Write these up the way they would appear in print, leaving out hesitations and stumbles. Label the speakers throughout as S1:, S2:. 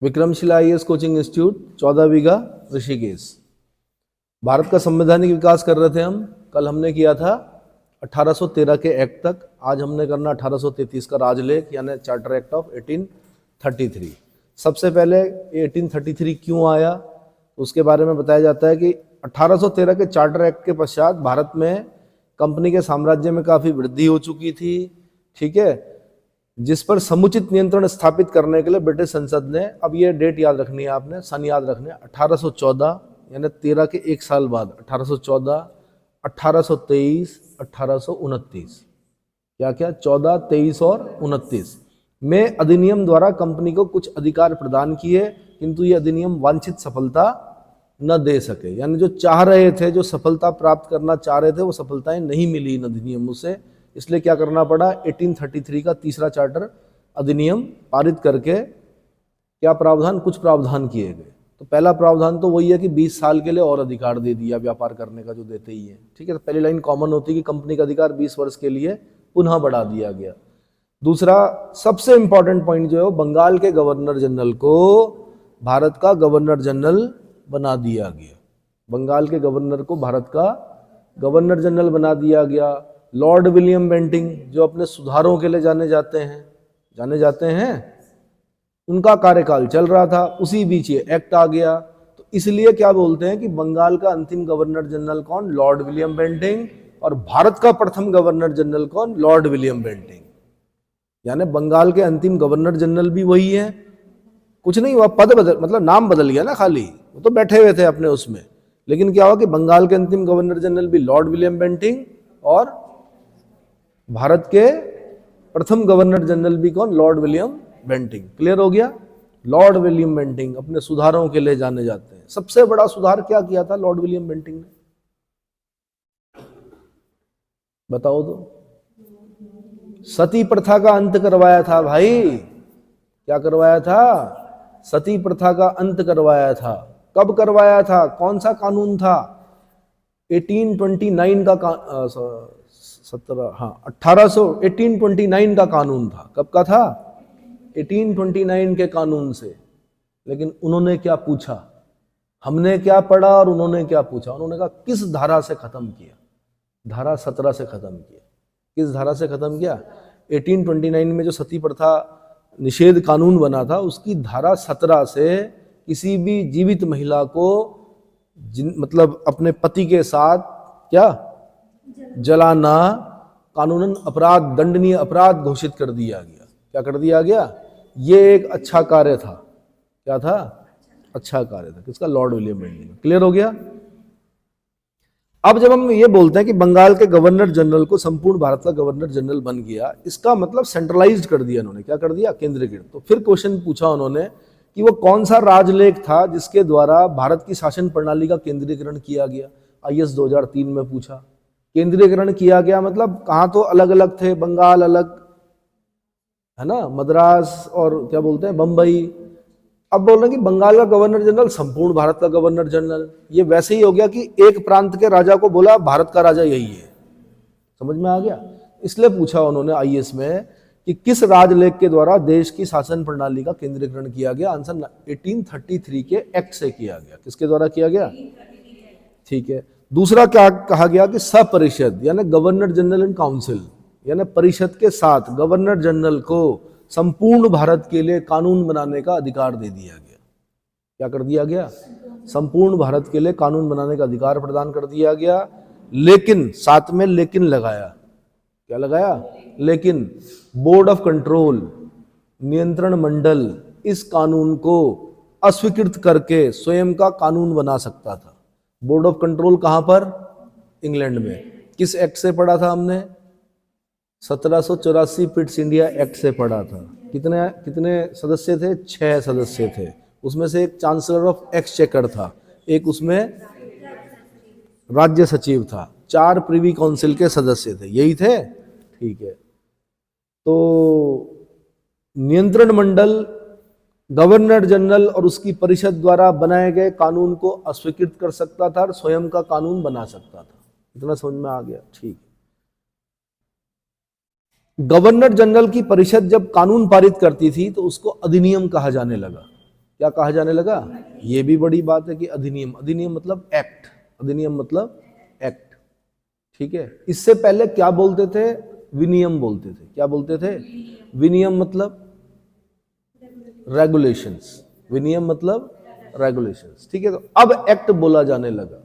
S1: Vikramshila IAS coaching institute, 14 बीघा, ऋषिकेश। भारत का संवैधानिक विकास कर रहे थे हम। कल हमने किया था 1813 के एक्ट तक, आज हमने करना 1833 का राजलेख यानी चार्टर एक्ट ऑफ 1833। सबसे पहले 1833 क्यों आया उसके बारे में बताया जाता है कि 1813 के चार्टर एक्ट के पश्चात भारत में कंपनी के साम्राज्य में काफ़ी वृद्धि हो चुकी थी, ठीक है, जिस पर समुचित नियंत्रण स्थापित करने के लिए ब्रिटिश संसद ने, अब ये डेट याद रखनी है आपने, सन याद रखने, 1814 यानी 13 के एक साल बाद 1814, 1823, 1829, क्या क्या 14, 23 और 29 में अधिनियम द्वारा कंपनी को कुछ अधिकार प्रदान किए, किंतु ये अधिनियम वांछित सफलता न दे सके। यानी जो चाह रहे थे, जो सफलता प्राप्त करना चाह रहे थे, वो सफलताएं नहीं मिली इन अधिनियमों से। इसलिए क्या करना पड़ा, 1833 का तीसरा चार्टर अधिनियम पारित करके क्या प्रावधान, कुछ प्रावधान किए गए। तो पहला प्रावधान तो वही है कि 20 साल के लिए और अधिकार दे दिया व्यापार करने का, जो देते ही है, ठीक है। तो पहली लाइन कॉमन होती है कि कंपनी का अधिकार 20 वर्ष के लिए पुनः बढ़ा दिया गया। दूसरा सबसे इंपॉर्टेंट पॉइंट जो है, बंगाल के गवर्नर जनरल को भारत का गवर्नर जनरल बना दिया गया। बंगाल के गवर्नर को भारत का गवर्नर जनरल बना दिया गया। लॉर्ड विलियम बेंटिंग, जो अपने सुधारों के लिए जाने जाते हैं, उनका कार्यकाल चल रहा था, उसी बीच ये एक्ट आ गया। तो इसलिए क्या बोलते हैं कि बंगाल का अंतिम गवर्नर जनरल कौन, लॉर्ड विलियम बेंटिंग, और भारत का प्रथम गवर्नर जनरल कौन, लॉर्ड विलियम बेंटिंग। यानी बंगाल के अंतिम गवर्नर जनरल भी वही है, कुछ नहीं हुआ, पद बदल, मतलब नाम बदल गया ना, खाली वो तो बैठे हुए थे अपने उसमें, लेकिन क्या हुआ कि बंगाल के अंतिम गवर्नर जनरल भी लॉर्ड विलियम बेंटिंग और भारत के प्रथम गवर्नर जनरल भी कौन, लॉर्ड विलियम बेंटिंग। क्लियर हो गया। लॉर्ड विलियम बेंटिंग अपने सुधारों के लिए जाने जाते हैं। सबसे बड़ा सुधार क्या किया था लॉर्ड विलियम बेंटिंग ने, बताओ तो। सती प्रथा का अंत करवाया था भाई। क्या करवाया था, सती प्रथा का अंत करवाया था। कब करवाया था, कौन सा कानून था, 1829 का 1829 का कानून था। कब का था, 1829 के कानून से। लेकिन उन्होंने क्या पूछा, हमने क्या पढ़ा और उन्होंने क्या पूछा, उन्होंने कहा किस धारा से खत्म किया, धारा 17 से खत्म किया। किस धारा से खत्म किया, 1829 में जो सती प्रथा निषेध कानून बना था, उसकी धारा 17 से किसी भी जीवित महिला को मतलब अपने पति के साथ क्या जलाना कानूनन अपराध, दंडनीय अपराध घोषित कर दिया गया। क्या कर दिया गया, ये एक अच्छा कार्य था। क्या था, अच्छा कार्य था। किसका, लॉर्ड विलियम बेंटिंग। क्लियर हो गया। अब जब हम ये बोलते हैं कि बंगाल के गवर्नर जनरल को संपूर्ण भारत का गवर्नर जनरल बन गया, इसका मतलब सेंट्रलाइज्ड कर दिया इन्होंने। क्या कर दिया, केंद्रीकृत। तो फिर क्वेश्चन पूछा उन्होंने कि वो कौन सा राजलेख था जिसके द्वारा भारत की शासन प्रणाली का केंद्रीकरण किया गया। आईएएस 2003 में पूछा। केंद्रीकरण किया गया मतलब कहाँ तो अलग अलग थे, बंगाल अलग है ना, मद्रास और क्या बोलते हैं बंबई। अब बोल रहे हैं कि बंगाल का गवर्नर जनरल संपूर्ण भारत का गवर्नर जनरल। ये वैसे ही हो गया कि एक प्रांत के राजा को बोला भारत का राजा यही है। समझ में आ गया। इसलिए पूछा उन्होंने आईएएस में कि किस राजलेख के द्वारा देश की शासन प्रणाली का केंद्रीकरण किया गया। आंसर 1833 के एक्ट से किया गया। किसके द्वारा किया गया, ठीक है। दूसरा क्या कहा गया कि सपरिषद यानी गवर्नर जनरल एंड काउंसिल, यानी परिषद के साथ गवर्नर जनरल को संपूर्ण भारत के लिए कानून बनाने का अधिकार दे दिया गया। क्या कर दिया गया, संपूर्ण भारत के लिए कानून बनाने का अधिकार प्रदान कर दिया गया। लेकिन साथ में लेकिन लगाया। क्या लगाया, लेकिन बोर्ड ऑफ कंट्रोल, नियंत्रण मंडल इस कानून को अस्वीकृत करके स्वयं का कानून बना सकता था। बोर्ड ऑफ कंट्रोल कहां पर, इंग्लैंड में। किस एक्ट से पढ़ा था हमने, 1784 पिट्स इंडिया एक्ट से पढ़ा था। कितने सदस्य थे, 6 सदस्य थे। उसमें से एक चांसलर ऑफ एक्सचेकर था, एक उसमें राज्य सचिव था, 4 प्रिवी काउंसिल के सदस्य थे। यही थे, ठीक है। तो नियंत्रण मंडल गवर्नर जनरल और उसकी परिषद द्वारा बनाए गए कानून को अस्वीकृत कर सकता था और स्वयं का कानून बना सकता था। इतना समझ में आ गया, ठीक। गवर्नर जनरल की परिषद जब कानून पारित करती थी तो उसको अधिनियम कहा जाने लगा। क्या कहा जाने लगा? ये भी बड़ी बात है कि अधिनियम, अधिनियम मतलब एक्ट, अधिनियम मतलब एक्ट, ठीक है। इससे पहले क्या बोलते थे? विनियम बोलते थे। क्या बोलते थे? विनियम मतलब रेगुलेशंस, विनियम मतलब रेगुलेशंस, ठीक है। तो अब एक्ट बोला जाने लगा।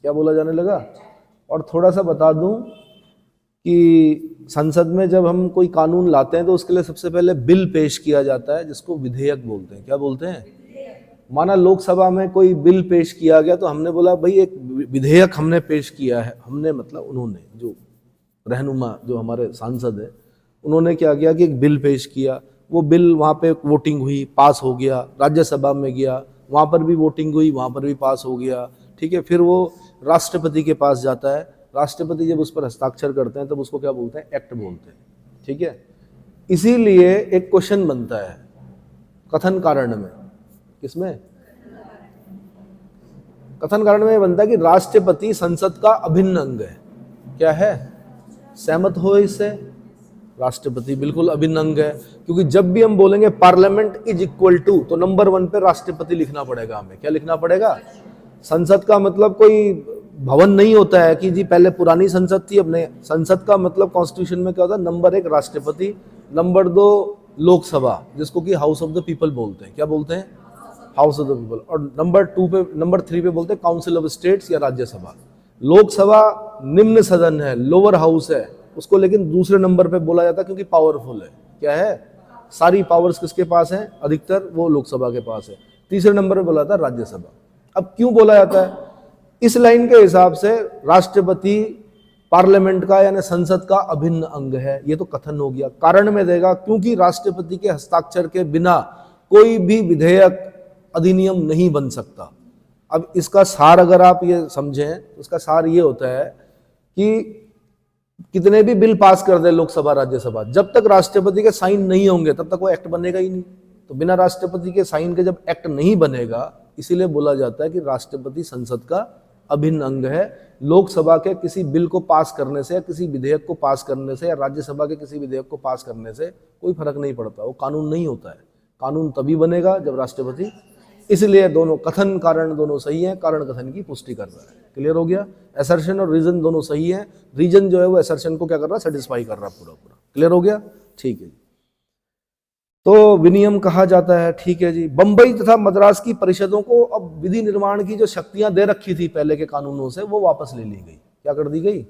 S1: क्या बोला जाने लगा? और थोड़ा सा बता दूं कि संसद में जब हम कोई कानून लाते हैं तो उसके लिए सबसे पहले बिल पेश किया जाता है, जिसको विधेयक बोलते हैं। क्या बोलते हैं? माना लोकसभा में कोई बिल पेश किया गया तो हमने बोला भाई एक विधेयक हमने पेश किया है, हमने मतलब उन्होंने, जो रहनुमा जो हमारे सांसद है, उन्होंने क्या किया कि एक बिल पेश किया, वो बिल वहाँ पे वोटिंग हुई, पास हो गया, राज्यसभा में गया, वहाँ पर भी वोटिंग हुई, वहाँ पर भी पास हो गया, ठीक है। फिर वो राष्ट्रपति के पास जाता है, राष्ट्रपति जब उस पर हस्ताक्षर करते हैं तब उसको क्या बोलते हैं? एक्ट बोलते हैं, ठीक है। इसीलिए एक क्वेश्चन बनता है कथन कारण में। किसमें? कथन कारण में बनता है कि राष्ट्रपति संसद का अभिन्न अंग है। क्या है? सहमत हो इससे? राष्ट्रपति बिल्कुल अभिन्न अंग है, क्योंकि जब भी हम बोलेंगे पार्लियामेंट इज इक्वल टू, तो नंबर 1 पे राष्ट्रपति लिखना पड़ेगा हमें। क्या लिखना पड़ेगा? संसद का मतलब कोई भवन नहीं होता है कि जी पहले पुरानी संसद थी अब नहीं। संसद का मतलब कॉन्स्टिट्यूशन में क्या होता है? नंबर 1 राष्ट्रपति, नंबर 2 लोकसभा, जिसको कि हाउस ऑफ द पीपल बोलते हैं। क्या बोलते हैं? House of the people. और नंबर 3 पे बोलते हैं काउंसिल ऑफ स्टेट्स या राज्यसभा। लोकसभा निम्न सदन है, लोअर हाउस है, उसको लेकिन दूसरे नंबर पे बोला जाता है क्योंकि पावरफुल है। क्या है? सारी पावर्स किसके पास है? अधिकतर वो लोकसभा के पास है। तीसरे नंबर पे बोला जाता है राज्यसभा। अब क्यों बोला जाता है? इस लाइन के हिसाब से राष्ट्रपति पार्लियामेंट का यानी संसद का अभिन्न अंग है। ये तो कथन हो गया। कारण में देगा क्योंकि राष्ट्रपति के हस्ताक्षर के बिना कोई भी विधेयक, अधिनियम नहीं बन सकता। अब इसका सार अगर आप ये समझें, इसका सार ये होता है कि कितने भी बिल पास कर दे लोकसभा राज्यसभा, जब तक राष्ट्रपति के साइन नहीं होंगे तब तक वो एक्ट बनेगा ही नहीं। तो बिना राष्ट्रपति के साइन के जब एक्ट नहीं बनेगा, इसीलिए बोला जाता है कि राष्ट्रपति संसद का अभिन्न अंग है। लोकसभा के किसी बिल को पास करने से या किसी विधेयक को पास करने से या राज्यसभा के किसी विधेयक को पास करने से कोई फर्क नहीं पड़ता, वो कानून नहीं होता है। कानून तभी बनेगा जब राष्ट्रपति, इसलिए दोनों कथन कारण दोनों सही है, कारण कथन की पुष्टि कर रहा है। क्लियर हो गया? असर्शन और रीजन दोनों सही है, रीजन जो है वो असर्शन को क्या कर रहा है? सेटिस्फाई कर रहा है पूरा पूरा। क्लियर हो गया? ठीक है। तो विनियम कहा जाता है, ठीक है जी। बंबई तथा मद्रास की परिषदों को अब विधि निर्माण की जो शक्तियां दे रखी थी पहले के कानूनों से, वो वापस ले ली गई। क्या कर दी गई?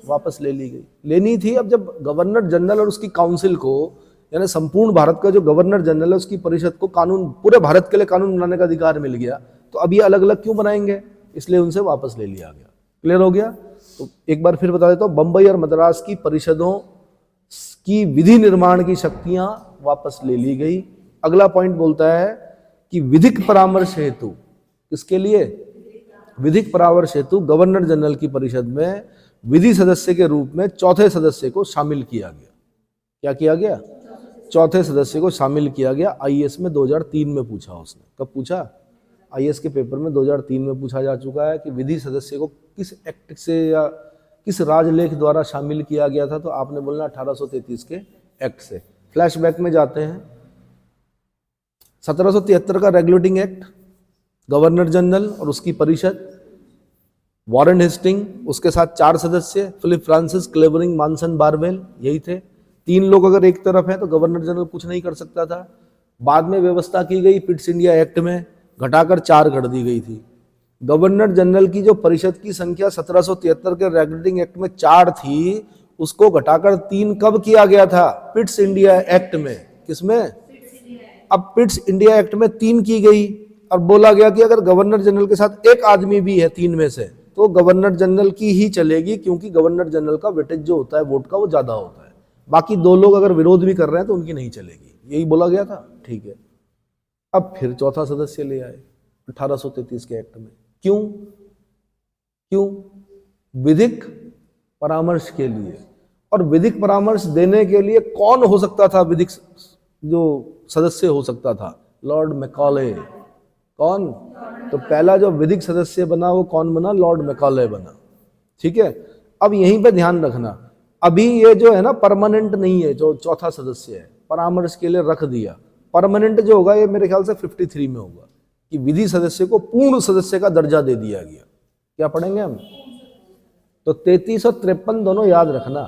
S1: वापस ले ली गई। लेनी थी। अब जब गवर्नर जनरल और उसकी काउंसिल को, यानी संपूर्ण भारत का जो गवर्नर जनरल है उसकी परिषद को कानून, पूरे भारत के लिए कानून बनाने का अधिकार मिल गया, तो अब ये अलग अलग क्यों बनाएंगे? इसलिए उनसे वापस ले लिया गया। क्लियर हो गया? तो एक बार फिर बता देता हूं, बंबई और मद्रास की परिषदों की विधि निर्माण की शक्तियां वापस ले ली गई। अगला पॉइंट बोलता है कि विधिक परामर्श हेतु, किसके लिए? विधिक परामर्श हेतु गवर्नर जनरल की परिषद में विधि सदस्य के रूप में चौथे सदस्य को शामिल किया गया। क्या किया गया? चौथे सदस्य को शामिल किया गया। आईएएस में 2003 में पूछा उसने। कब पूछा? आईएएस के पेपर में 2003 में पूछा जा चुका है कि विधि सदस्य को किस एक्ट से या किस राजलेख द्वारा शामिल किया गया था। तो आपने बोलना 1833 के एक्ट से। फ्लैशबैक में जाते हैं। 1773 का रेगुलेटिंग एक्ट, गवर्नर जनरल और उसकी परिषद, वॉरेन हेस्टिंग, उसके साथ 4 सदस्य, फिलिप फ्रांसिस, क्लेवरिंग, मानसन, बारवेल, यही थे। 3 लोग अगर एक तरफ है तो गवर्नर जनरल कुछ नहीं कर सकता था। बाद में व्यवस्था की गई पिट्स इंडिया एक्ट में, घटाकर 4 कर दी गई थी। गवर्नर जनरल की जो परिषद की संख्या 1773 के रेगुलेटिंग एक्ट में 4 थी, उसको घटाकर 3 कब किया गया था? पिट्स इंडिया एक्ट में। किसमें? अब पिट्स इंडिया एक्ट में 3 की गई और बोला गया कि अगर गवर्नर जनरल के साथ एक आदमी भी है 3 में से, तो गवर्नर जनरल की ही चलेगी, क्योंकि गवर्नर जनरल का वेटेज जो होता है वोट का वो ज्यादा होता है। बाकी 2 लोग अगर विरोध भी कर रहे हैं तो उनकी नहीं चलेगी। यही बोला गया था, ठीक है। अब फिर चौथा सदस्य ले आए 1833 के एक्ट में। क्यों? विधिक परामर्श के लिए। और विधिक परामर्श देने के लिए कौन हो सकता था? विधिक जो सदस्य हो सकता था, लॉर्ड मैकॉले। कौन? तो पहला जो विधिक सदस्य बना वो कौन बना? लॉर्ड मैकॉले बना, ठीक है। अब यहीं पे ध्यान रखना, अभी ये जो है ना परमानेंट नहीं है, जो चौथा सदस्य है, परामर्श के लिए रख दिया। परमानेंट जो होगा ये मेरे ख्याल से 53 में होगा कि विधि सदस्य को पूर्ण सदस्य का दर्जा दे दिया गया। क्या पढ़ेंगे हम? तो 33 और 53 दोनों याद रखना।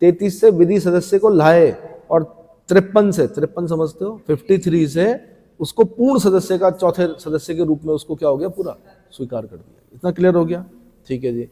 S1: 33 से विधि सदस्य को लाए और 53 से, 53 समझते हो, 53 से उसको पूर्ण सदस्य का चौथे सदस्य के रूप में उसको क्या हो गया, पूरा स्वीकार कर दिया। इतना क्लियर हो गया? ठीक है जी।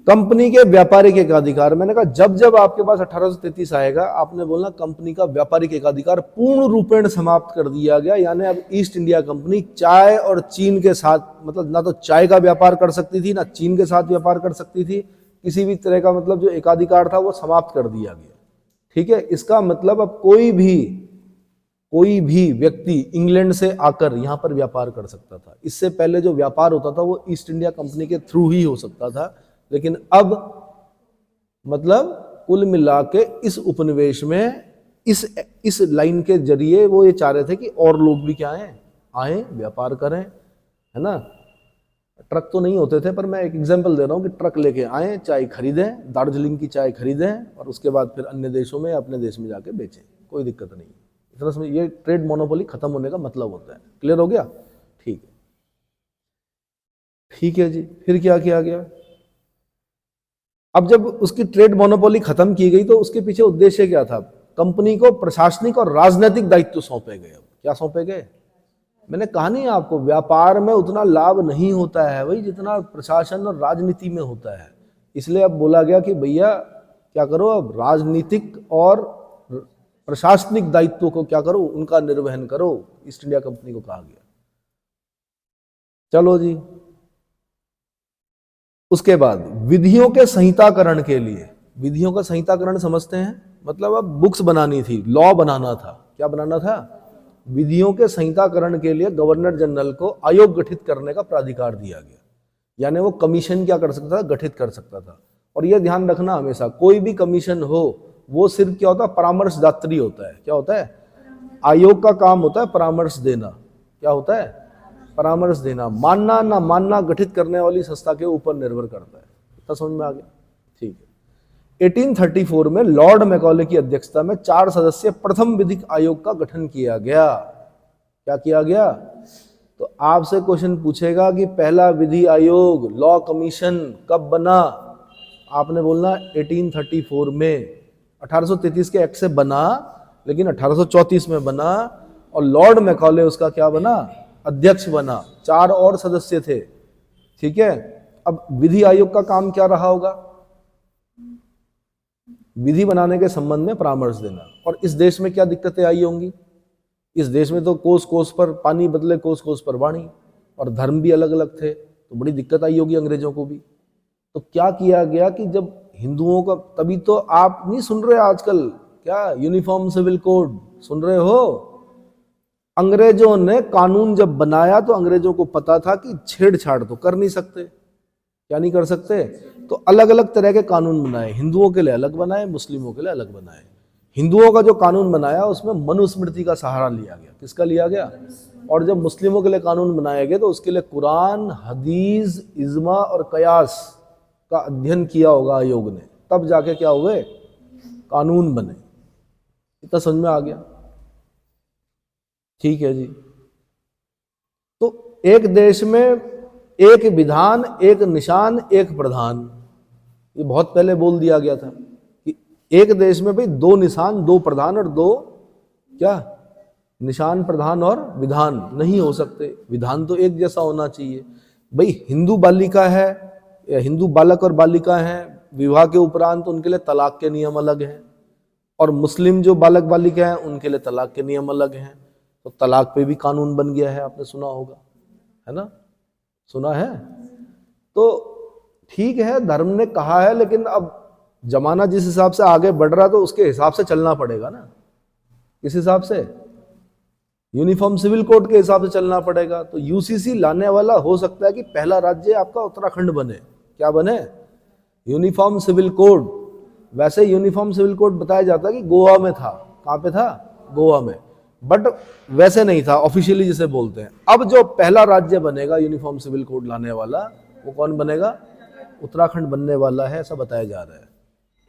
S1: कंपनी के व्यापारिक एकाधिकार, मैंने कहा जब जब आपके पास 1833 आएगा आपने बोलना कंपनी का व्यापारिक एकाधिकार पूर्ण रूपेण समाप्त कर दिया गया। यानी अब ईस्ट इंडिया कंपनी चाय और चीन के साथ, मतलब ना तो चाय का व्यापार कर सकती थी ना चीन के साथ व्यापार कर सकती थी, किसी भी तरह का मतलब जो एकाधिकार था वो समाप्त कर दिया गया। ठीक है, इसका मतलब अब कोई भी व्यक्ति इंग्लैंड से आकर यहां पर व्यापार कर सकता था। इससे पहले जो व्यापार होता था वो ईस्ट इंडिया कंपनी के थ्रू ही हो सकता था, लेकिन अब मतलब कुल मिला के इस उपनिवेश में इस लाइन के जरिए वो ये चाह रहे थे कि और लोग भी क्या आए व्यापार करें, है ना। ट्रक तो नहीं होते थे, पर मैं एक एग्जांपल दे रहा हूँ कि ट्रक लेके आए, चाय खरीदें, दार्जिलिंग की चाय खरीदें और उसके बाद फिर अन्य देशों में अपने देश में जाके बेचें, कोई दिक्कत नहीं। इतना समझ, ये ट्रेड मोनोपोली खत्म होने का मतलब होता है। क्लियर हो गया? ठीक है, ठीक है जी। फिर क्या किया गया? अब जब उसकी ट्रेड मोनोपोली खत्म की गई तो उसके पीछे उद्देश्य क्या था? कंपनी को प्रशासनिक और राजनीतिक दायित्व सौंपे गए। क्या सौंपे गए? मैंने कहा नहीं आपको, व्यापार में उतना लाभ नहीं होता है भाई जितना प्रशासन और राजनीति में होता है। इसलिए अब बोला गया कि भैया क्या करो, अब राजनीतिक और प्रशासनिक दायित्वों को क्या करो, उनका निर्वहन करो। ईस्ट इंडिया कंपनी को कहा गया। चलो जी, उसके बाद विधियों के संहिताकरण के लिए, विधियों का संहिताकरण समझते हैं, मतलब अब बुक्स बनानी थी, लॉ बनाना था। क्या बनाना था? विधियों के संहिताकरण के लिए गवर्नर जनरल को आयोग गठित करने का प्राधिकार दिया गया। यानी वो कमीशन क्या कर सकता था? गठित कर सकता था। और यह ध्यान रखना हमेशा, कोई भी कमीशन हो वो सिर्फ क्या होता है? परामर्शदात्री होता है। क्या होता है? आयोग का काम होता है परामर्श देना। क्या होता है? परामर्श देना। मानना ना मानना गठित करने वाली संस्था के ऊपर निर्भर करता है। इतना समझ में आ गया? ठीक है। 1834 में लॉर्ड मैकॉले की अध्यक्षता में 4 सदस्यीय प्रथम विधिक आयोग का गठन किया गया। क्या किया गया? तो आपसे क्वेश्चन पूछेगा कि पहला विधि आयोग, लॉ कमीशन कब बना? आपने बोलना 1834 में। 1833 के एक्ट से बना, लेकिन 1834 में बना और लॉर्ड मैकॉले उसका क्या बना? अध्यक्ष बना। 4 और सदस्य थे। ठीक है। अब विधि आयोग का काम क्या रहा होगा? विधि बनाने के संबंध में परामर्श देना। और इस देश में क्या दिक्कतें आई होंगी? इस देश में तो कोस कोस पर पानी बदले कोस कोस पर वाणी, और धर्म भी अलग अलग थे, तो बड़ी दिक्कत आई होगी अंग्रेजों को भी। तो क्या किया गया कि जब हिंदुओं का, तभी तो आप नहीं सुन रहे आजकल क्या यूनिफॉर्म सिविल कोड सुन रहे हो? अंग्रेजों ने कानून जब बनाया तो अंग्रेजों को पता था कि छेड़छाड़ तो कर नहीं सकते। क्या नहीं कर सकते? तो अलग अलग तरह के कानून बनाए, हिंदुओं के लिए अलग बनाए, मुस्लिमों के लिए अलग बनाए। हिंदुओं का जो कानून बनाया उसमें मनुस्मृति का सहारा लिया गया। किसका लिया गया? और जब मुस्लिमों के लिए कानून बनाए गए तो उसके लिए कुरान, हदीस, इज्मा और कयास का अध्ययन किया होगा आयोग ने, तब जाके क्या हुए? कानून बने। इतना समझ में आ गया? ठीक है जी। तो एक देश में एक विधान, एक निशान, एक प्रधान, ये बहुत पहले बोल दिया गया था कि एक देश में भाई 2 निशान, 2 प्रधान और 2 क्या निशान, प्रधान और विधान नहीं हो सकते। विधान तो एक जैसा होना चाहिए। भाई हिंदू बालिका है या हिंदू बालक और बालिका हैं, विवाह के उपरांत उनके लिए तलाक के नियम अलग हैं, और मुस्लिम जो बालक बालिका हैं उनके लिए तलाक के नियम अलग हैं। तो तलाक पे भी कानून बन गया है, आपने सुना होगा, है ना? सुना है? तो ठीक है, धर्म ने कहा है, लेकिन अब जमाना जिस हिसाब से आगे बढ़ रहा है तो उसके हिसाब से चलना पड़ेगा ना। किस हिसाब से? यूनिफॉर्म सिविल कोड के हिसाब से चलना पड़ेगा। तो यूसीसी लाने वाला हो सकता है कि पहला राज्य आपका उत्तराखंड बने। क्या बने? Uniform civil code. वैसे यूनिफॉर्म सिविल कोड बताया जाता है कि गोवा में था। कहां पे था? गोवा में। बट वैसे नहीं था ऑफिशियली जिसे बोलते हैं। अब जो पहला राज्य बनेगा यूनिफॉर्म सिविल कोड लाने वाला, वो कौन बनेगा? उत्तराखंड बनने वाला है, ऐसा बताया जा रहा है।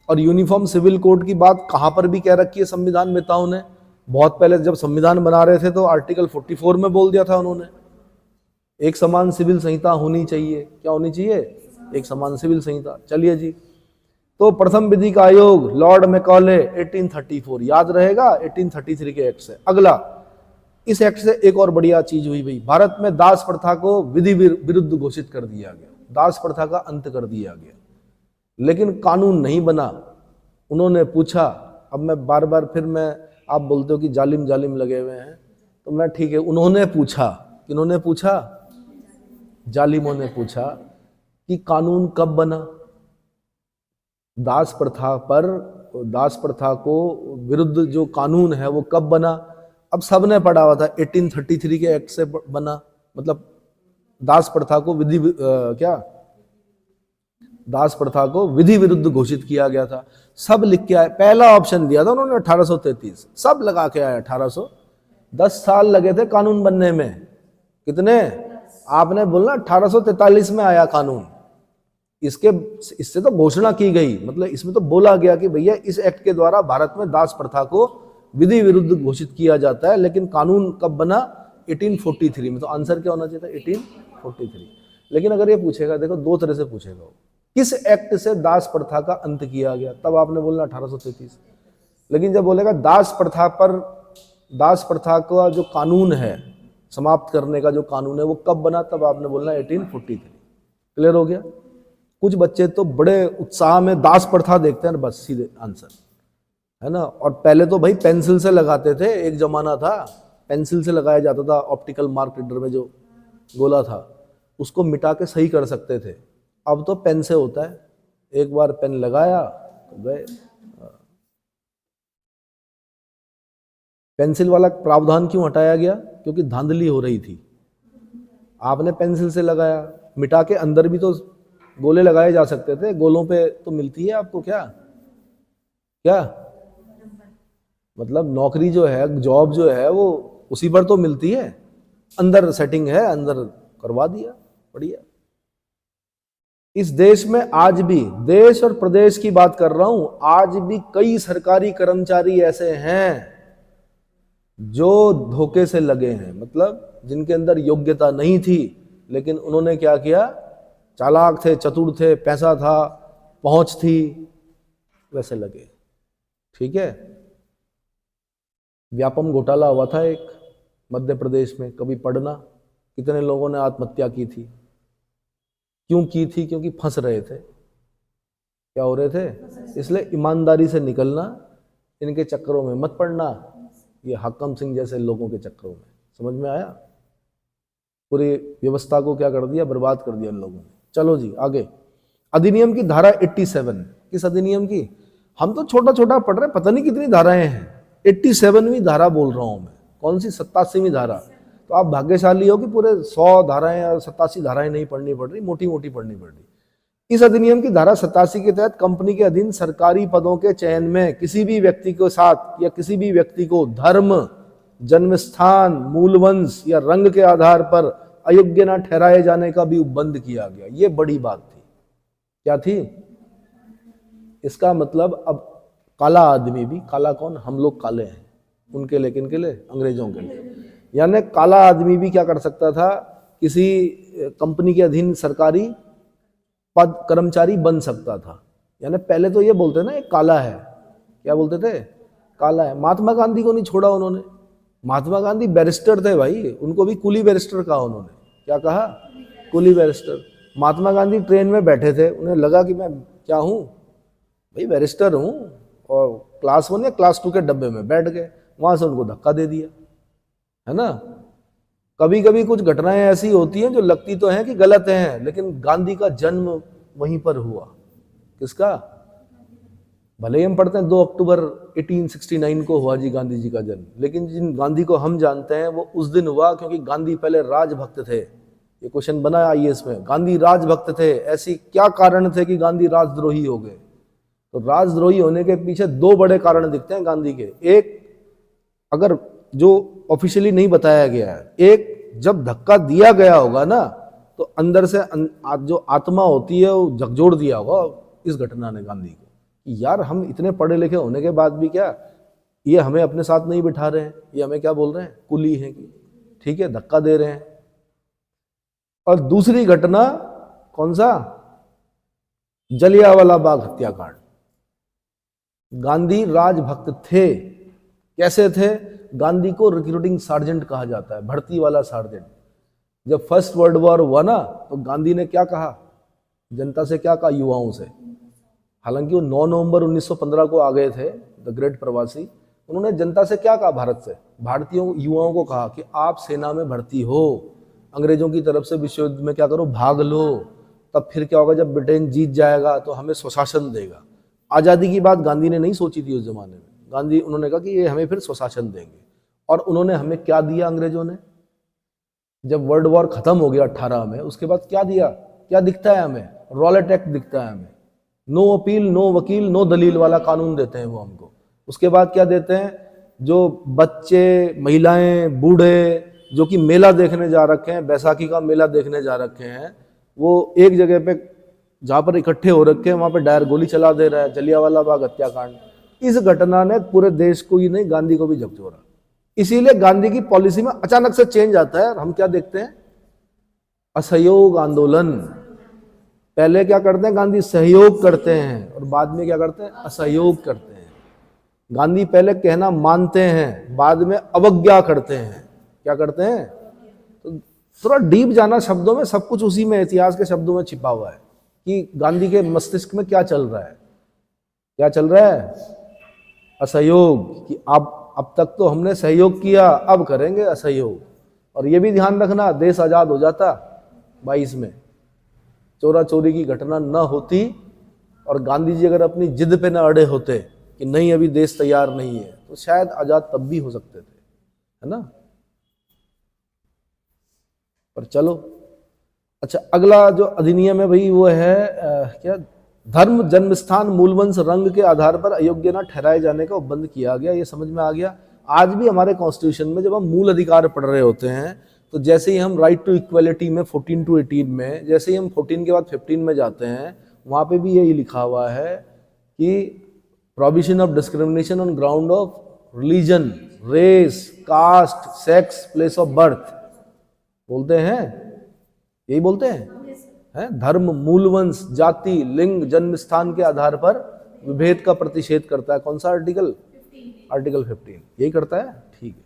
S1: और यूनिफॉर्म सिविल कोड की बात कहां पर भी कह रखी है संविधान नेताओं ने? बहुत पहले जब संविधान बना रहे थे तो आर्टिकल 44 में बोल दिया था उन्होंने, एक समान सिविल संहिता होनी चाहिए। क्या होनी चाहिए? एक समान सिविल संहिता। चलिए जी, तो प्रथम विधिक आयोग लॉर्ड मैकॉले 1834, याद रहेगा 1833 के एक्ट से। अगला, इस एक्ट से एक और बढ़िया चीज हुई भाई, भारत में दास प्रथा को विधि विरुद्ध घोषित कर दिया गया, दास प्रथा का अंत कर दिया गया, लेकिन कानून नहीं बना। उन्होंने पूछा, अब मैं बार बार फिर मैं, आप बोलते हो कि जालिम जालिम लगे हुए हैं, तो मैं ठीक है, उन्होंने पूछा, किन्होंने पूछा? जालिमों ने पूछा कि कानून कब बना, दास प्रथा पर, दास प्रथा को विरुद्ध जो कानून है वो कब बना? अब सबने पढ़ा हुआ था 1833 के एक्ट से बना, मतलब दास प्रथा को दास प्रथा को विधि विरुद्ध घोषित किया गया था। सब लिख के आए, पहला ऑप्शन दिया था उन्होंने 1833, सब लगा के आए 1800। 10 साल लगे थे कानून बनने में। कितने? आपने बोलना 1843 में आया कानून। इससे तो घोषणा की गई, मतलब इसमें तो बोला गया कि भैया इस एक्ट के द्वारा भारत में दास प्रथा को विधि विरुद्ध घोषित किया जाता है, लेकिन कानून कब बना? 1843 में। तो आंसर क्या होना चाहिए था? 1843। लेकिन अगर ये पूछेगा, देखो दो तरह से पूछेगा, किस एक्ट से दास प्रथा का अंत किया गया, तब आपने बोलना 1833। लेकिन जब बोलेगा दास प्रथा पर, दास प्रथा का जो कानून है, समाप्त करने का जो कानून है वो कब बना, तब आपने बोलना 1843। क्लियर हो गया? कुछ बच्चे तो बड़े उत्साह में दास प्रथा देखते हैं, बस सीधे आंसर, है ना। और पहले तो भाई पेंसिल से लगाते थे, एक जमाना था पेंसिल से लगाया जाता था, ऑप्टिकल मार्क रीडर में जो गोला था उसको मिटा के सही कर सकते थे। अब तो पेन से होता है, एक बार पेन लगाया तो गए। पेंसिल वाला प्रावधान क्यों हटाया गया? क्योंकि धांधली हो रही थी। आपने पेंसिल से लगाया, मिटा के अंदर भी तो गोले लगाए जा सकते थे, गोलों पे तो मिलती है आपको क्या क्या मतलब नौकरी जो है, जॉब जो है वो उसी पर तो मिलती है, अंदर सेटिंग है, अंदर करवा दिया, बढ़िया। इस देश में आज भी, देश और प्रदेश की बात कर रहा हूं, आज भी कई सरकारी कर्मचारी ऐसे हैं जो धोखे से लगे हैं, मतलब जिनके अंदर योग्यता नहीं थी, लेकिन उन्होंने क्या किया? चालाक थे, चतुर थे, पैसा था, पहुंच थी, वैसे लगे। ठीक है। व्यापम घोटाला हुआ था एक मध्य प्रदेश में, कभी पढ़ना, कितने लोगों ने आत्महत्या की थी। क्यों की थी? क्योंकि फंस रहे थे। क्या हो रहे थे? इसलिए ईमानदारी से निकलना, इनके चक्करों में मत पड़ना, ये हाकम सिंह जैसे लोगों के चक्करों में। समझ में आया? पूरी व्यवस्था को क्या कर दिया? बर्बाद कर दिया इन लोगों ने। चलो जी आगे। अधिनियम की धारा 87, किस अधिनियम की? हम तो छोटा छोटा पढ़ रहे, पता नहीं कितनी धाराएं हैं। 87वीं धारा बोल रहा हूं मैं। कौन सी? 87वीं धारा। तो आप भाग्यशाली हो कि पूरे 100 धाराएं और 87 धाराएं नहीं पढ़नी पड़ रही, मोटी मोटी पढ़नी पड़ रही। इस अधिनियम की धारा 87 के तहत कंपनी के अधीन सरकारी पदों के चयन में किसी भी व्यक्ति के साथ या किसी भी व्यक्ति को धर्म, जन्म स्थान, मूलवंश या रंग के आधार पर अयोग्य न ठहराए जाने का भी उपबंध किया गया। ये बड़ी बात थी। क्या थी? इसका मतलब अब काला आदमी भी, काला कौन? हम लोग काले हैं, उनके लिए, किनके लिए? अंग्रेजों के लिए। यानी काला आदमी भी क्या कर सकता था? किसी कंपनी के अधीन सरकारी पद कर्मचारी बन सकता था। यानी पहले तो ये बोलते ना, ये काला है। क्या बोलते थे? काला है। महात्मा गांधी को नहीं छोड़ा उन्होंने। महात्मा गांधी बैरिस्टर थे भाई, उनको भी कुली बैरिस्टर कहा उन्होंने। क्या कहा? कुली बैरिस्टर। महात्मा गांधी ट्रेन में बैठे थे, उन्हें लगा कि मैं क्या हूँ भाई, बैरिस्टर हूँ, और क्लास 1 या क्लास 2 के डब्बे में बैठ गए, वहां से उनको धक्का दे दिया, है ना। कभी कभी कुछ घटनाएं ऐसी होती हैं जो लगती तो हैं कि गलत हैं, लेकिन गांधी का जन्म वहीं पर हुआ। किसका? भले ही हम पढ़ते हैं 2 अक्टूबर 1869 को हुआ जी गांधी जी का जन्म, लेकिन जिन गांधी को हम जानते हैं वो उस दिन हुआ क्योंकि गांधी पहले राजभक्त थे। ये क्वेश्चन बना आईएएस में, गांधी राजभक्त थे, ऐसी क्या कारण थे कि गांधी राजद्रोही हो गए? तो राजद्रोही होने के पीछे 2 बड़े कारण दिखते हैं गांधी के। एक, अगर जो ऑफिशियली नहीं बताया गया है, एक जब धक्का दिया गया होगा ना, तो अंदर से जो आत्मा होती है वो झकझोर दिया होगा इस घटना ने गांधी को, कि यार हम इतने पढ़े लिखे होने के बाद भी क्या ये हमें अपने साथ नहीं बिठा रहे हैं, ये हमें क्या बोल रहे हैं, कुली हैं कि, ठीक है, धक्का दे रहे हैं। और दूसरी घटना कौन सा, जलियांवाला बाग हत्याकांड। गांधी राजभक्त थे, कैसे थे, गांधी को रिक्रूटिंग सार्जेंट कहा जाता है, भर्ती वाला सार्जेंट। जब फर्स्ट वर्ल्ड वॉर हुआ ना, तो गांधी ने क्या कहा, जनता से क्या कहा, युवाओं से। हालांकि वो 9 नवंबर 1915 को आ गए थे, द ग्रेट प्रवासी। उन्होंने जनता से क्या कहा, भारत से, भारतीय युवाओं को कहा कि आप सेना में भर्ती हो, अंग्रेजों की तरफ से विश्व युद्ध में क्या करो, भाग लो, तब फिर क्या होगा, जब ब्रिटेन जीत जाएगा तो हमें स्वशासन देगा। आज़ादी की बात गांधी ने नहीं सोची थी उस जमाने में। गांधी, उन्होंने कहा कि ये हमें फिर स्वशासन देंगे। और उन्होंने हमें क्या दिया अंग्रेजों ने, जब वर्ल्ड वॉर खत्म हो गया 18 में, उसके बाद क्या दिया, क्या दिखता है हमें, रॉलेट एक्ट दिखता है हमें, नो अपील, नो वकील, नो दलील वाला कानून देते हैं वो हमको। उसके बाद क्या देते हैं, जो बच्चे, महिलाएं, बूढ़े जो कि मेला देखने जा रखे हैं, बैसाखी का मेला देखने जा रखे हैं, वो एक जगह पे जहां पर इकट्ठे हो रखे हैं, वहां पे डायर गोली चला दे रहा है, जलियांवाला बाग हत्याकांड। इस घटना ने पूरे देश को ही नहीं, गांधी को भी झकझोरा। इसीलिए गांधी की पॉलिसी में अचानक से चेंज आता है। हम क्या देखते हैं, असहयोग आंदोलन। पहले क्या करते हैं, गांधी सहयोग करते हैं, और बाद में क्या करते हैं, असहयोग करते हैं। गांधी पहले कहना मानते हैं, बाद में अवज्ञा करते हैं। क्या करते हैं, तो थोड़ा डीप जाना शब्दों में, सब कुछ उसी में, इतिहास के शब्दों में छिपा हुआ है कि गांधी के मस्तिष्क में क्या चल रहा है। क्या चल रहा है, असहयोग, कि अब तक तो हमने सहयोग किया, अब करेंगे असहयोग। और ये भी ध्यान रखना, देश आजाद हो जाता 22 में, चोरा चोरी की घटना न होती, और गांधी जी अगर अपनी जिद पे न अड़े होते कि नहीं अभी देश तैयार नहीं है, तो शायद आजाद तब भी हो सकते थे, है ना। पर चलो, अच्छा, अगला जो अधिनियम है भाई, वो है क्या, धर्म, जन्मस्थान, मूलवंश, रंग के आधार पर अयोग्य न ठहराए जाने का उपबंध किया गया। ये समझ में आ गया। आज भी हमारे कॉन्स्टिट्यूशन में जब हम मूल अधिकार पढ़ रहे होते हैं, तो जैसे ही हम राइट टू इक्वलिटी में 14 to 18 में, जैसे ही हम 14 के बाद 15 में जाते हैं, वहाँ पे भी यही लिखा हुआ है कि provision of discrimination on ground of religion, race, caste, sex, place of birth, बोलते हैं, यही बोलते हैं, धर्म, मूलवंश, जाति, लिंग, जन्म स्थान के आधार पर विभेद का प्रतिषेध करता है। कौन सा आर्टिकल, आर्टिकल 15 यही करता है, ठीक है।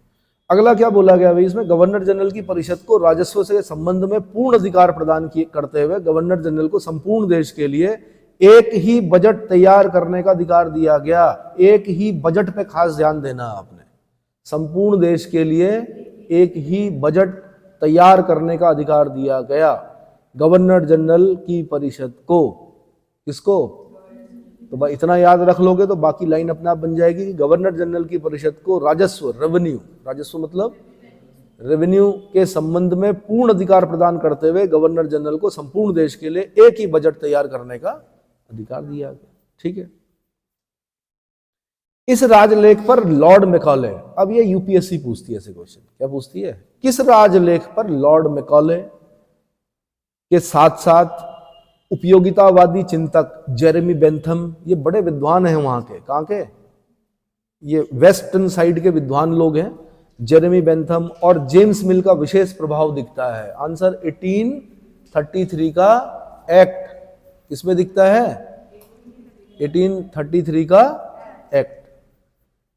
S1: अगला क्या बोला गया भाई इसमें, गवर्नर जनरल की परिषद को राजस्व से संबंध में पूर्ण अधिकार प्रदान करते हुए गवर्नर जनरल को संपूर्ण देश के लिए एक ही बजट तैयार करने का अधिकार दिया गया। एक ही बजट पे खास ध्यान देना आपने, संपूर्ण देश के लिए एक ही बजट तैयार करने का अधिकार दिया गया गवर्नर जनरल की परिषद को। किसको, तो भाई इतना याद रख लोगे तो बाकी लाइन अपने आप बन जाएगी कि गवर्नर जनरल की परिषद को राजस्व, रेवेन्यू, राजस्व मतलब रेवेन्यू के संबंध में पूर्ण अधिकार प्रदान करते हुए गवर्नर जनरल को संपूर्ण देश के लिए एक ही बजट तैयार करने का अधिकार दिया गया, ठीक है। इस राजलेख पर लॉर्ड मैकॉले, अब ये यूपीएससी पूछती है ऐसे क्वेश्चन, क्या पूछती है, किस राजलेख पर लॉर्ड मैकॉले के साथ साथ उपयोगितावादी चिंतक जेरेमी बेंथम, ये बड़े विद्वान हैं वहां के, कहां के, ये वेस्टर्न साइड के विद्वान लोग हैं, जेरेमी बेंथम और जेम्स मिल का विशेष प्रभाव दिखता है। आंसर 1833 का एक्ट, किसमें दिखता है, 1833 का एक्ट,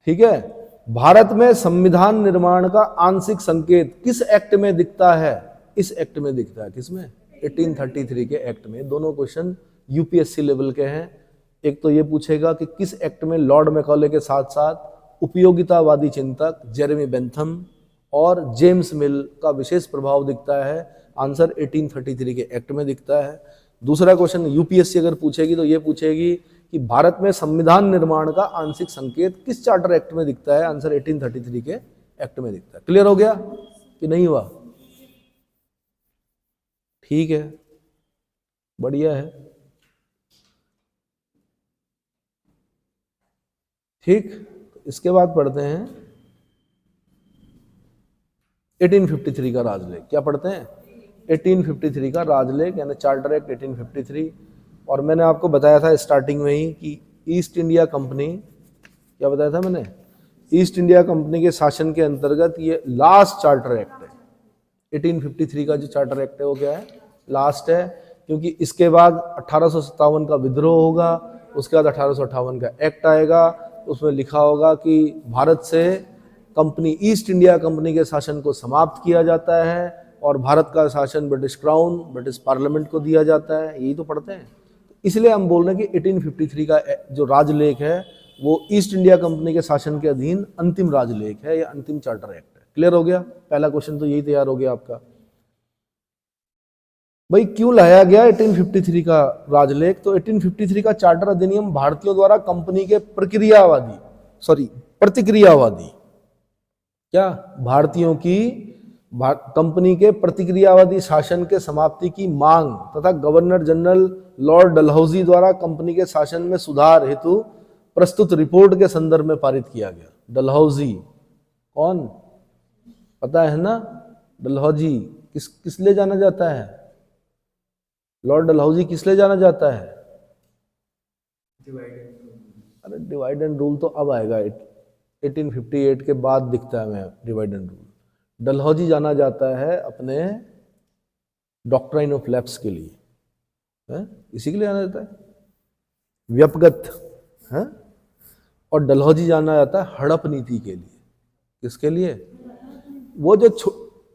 S1: ठीक है। भारत में संविधान निर्माण का आंशिक संकेत किस एक्ट में दिखता है, इस एक्ट में दिखता है, किसमें, 1833 के एक्ट में। दोनों क्वेश्चन यूपीएससी लेवल के हैं। एक तो ये पूछेगा कि किस एक्ट में लॉर्ड मैकॉले के साथ साथ उपयोगितावादी चिंतक जेरेमी बेंथम और जेम्स मिल का विशेष प्रभाव दिखता है। आंसर 1833 के एक्ट में दिखता है। दूसरा क्वेश्चन यूपीएससी अगर पूछेगी तो ये पूछेगी कि भारत में संविधान निर्माण का आंशिक संकेत किस चार्टर एक्ट में दिखता है। आंसर 1833 के एक्ट में दिखता है। क्लियर हो गया कि नहीं हुआ, ठीक है, बढ़िया है, ठीक। इसके बाद पढ़ते हैं 1853 का राजलेख। क्या पढ़ते हैं, 1853 का राजलेख यानी चार्टर एक्ट 1853। और मैंने आपको बताया था स्टार्टिंग में ही कि ईस्ट इंडिया कंपनी, क्या बताया था मैंने, ईस्ट इंडिया कंपनी के शासन के अंतर्गत ये लास्ट चार्टर एक्ट है। 1853 का जो चार्टर एक्ट है वो क्या है, लास्ट है, क्योंकि इसके बाद 1857 का विद्रोह होगा, उसके बाद 1858 का एक्ट आएगा, उसमें लिखा होगा कि भारत से कंपनी ईस्ट इंडिया कंपनी के शासन को समाप्त किया जाता है और भारत का शासन ब्रिटिश क्राउन, ब्रिटिश पार्लियामेंट को दिया जाता है। यही तो पढ़ते हैं। इसलिए हम बोल रहे हैं कि 1853 का जो राजलेख है वो ईस्ट इंडिया कंपनी के शासन के अधीन अंतिम राजलेख है या अंतिम चार्टर एक्ट है। क्लियर हो गया? पहला क्वेश्चन तो यही तैयार हो गया आपका। भाई क्यों लाया गया 1853 का राजलेख? तो 1853 का चार्टर अधिनियम भारतीयों द्वारा कंपनी के प्रतिक्रियावादी क्या भारतीयों की कंपनी के प्रतिक्रियावादी शासन के समाप्ति की मांग तथा गवर्नर जनरल लॉर्ड डलहौजी द्वारा कंपनी के शासन में सुधार हेतु प्रस्तुत रिपोर्ट के संदर्भ में पारित किया गया। डलहौजी कौन, पता है ना? डलहौजी किस लिए जाना जाता है? लॉर्ड डलहौजी किस लिए जाना जाता है? अरे डिवाइड एंड रूल तो अब आएगा, 1858 के बाद दिखता है हमें डिवाइड एंड रूल। डलहौजी जाना जाता है अपने डॉक्ट्राइन ऑफ लैप्स के लिए, है? इसी के लिए जाना जाता है, व्यपगत है। और डलहौजी जाना जाता है हड़प नीति के लिए। किसके लिए? वो जो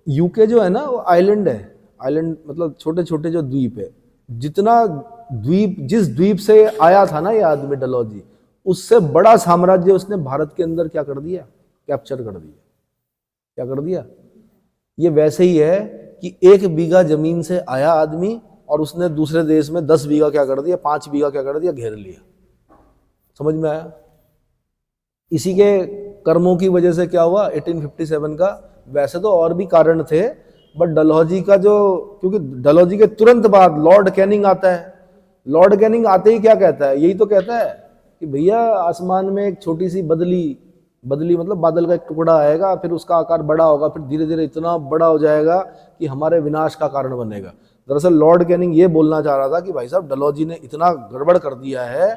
S1: यूके जो है ना वो आइलैंड है, आइलैंड मतलब छोटे छोटे जो द्वीप है, जितना द्वीप, जिस द्वीप से आया था ना ये आदमी डलहौजी, उससे बड़ा साम्राज्य उसने भारत के अंदर क्या कर दिया, कैप्चर कर दिया। क्या कर दिया? ये वैसे ही है कि 1 बीघा जमीन से आया आदमी और उसने दूसरे देश में 10 बीघा क्या कर दिया, 5 बीघा क्या कर दिया, घेर लिया। समझ में आया? इसी के कर्मों की वजह से क्या हुआ 1857 का। वैसे तो और भी कारण थे, बट डलहौजी का जो, क्योंकि डलहौजी के तुरंत बाद लॉर्ड कैनिंग आता है। लॉर्ड कैनिंग आते ही क्या कहता है? यही तो कहता है कि भैया आसमान में एक छोटी सी बदली मतलब बादल का एक टुकड़ा आएगा, फिर उसका आकार बड़ा होगा, फिर धीरे धीरे इतना बड़ा हो जाएगा कि हमारे विनाश का कारण बनेगा। दरअसल लॉर्ड कैनिंग ये बोलना चाह रहा था कि भाई साहब डलहौजी ने इतना गड़बड़ कर दिया है,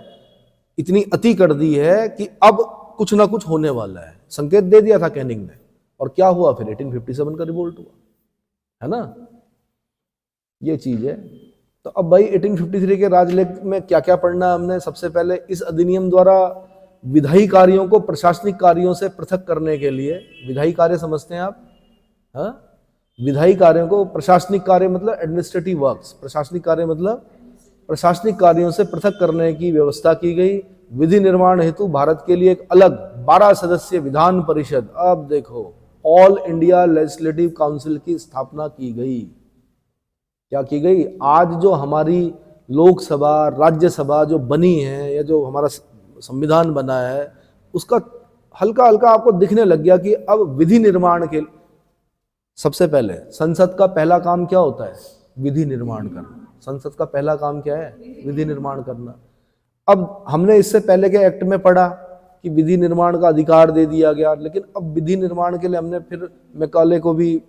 S1: इतनी अति कर दी है कि अब कुछ ना कुछ होने वाला है। संकेत दे दिया था कैनिंग ने, और क्या हुआ फिर 1857 का रिवोल्ट हुआ, है ना? ये चीज है। तो अब भाई 1853 के राजलेख में क्या क्या पढ़ना हमने? सबसे पहले इस अधिनियम द्वारा विधायी कार्यों को प्रशासनिक कार्यों से पृथक करने के लिए, विधायी कार्य समझते हैं आप? हाँ, विधायी कार्यों को, प्रशासनिक कार्य मतलब एडमिनिस्ट्रेटिव वर्क्स, प्रशासनिक कार्य मतलब प्रशासनिक कार्यों से पृथक करने की व्यवस्था की गई। विधि निर्माण हेतु भारत के लिए एक अलग 12 सदस्यीय विधान परिषद, अब देखो ऑल इंडिया लेजिस्लेटिव काउंसिल की स्थापना की गई। क्या की गई? आज जो हमारी लोकसभा, राज्यसभा जो बनी है या जो हमारा संविधान बना है, उसका हल्का हल्का आपको दिखने लग गया कि अब विधि निर्माण के, सबसे पहले संसद का पहला काम क्या होता है? विधि निर्माण करना। संसद का पहला काम क्या है? विधि निर्माण करना। अब हमने इससे पहले के एक्ट में पढ़ा कि विधि निर्माण का अधिकार दे दिया गया, लेकिन अब विधि निर्माण के लिए हमने फिर मैकाले को भी,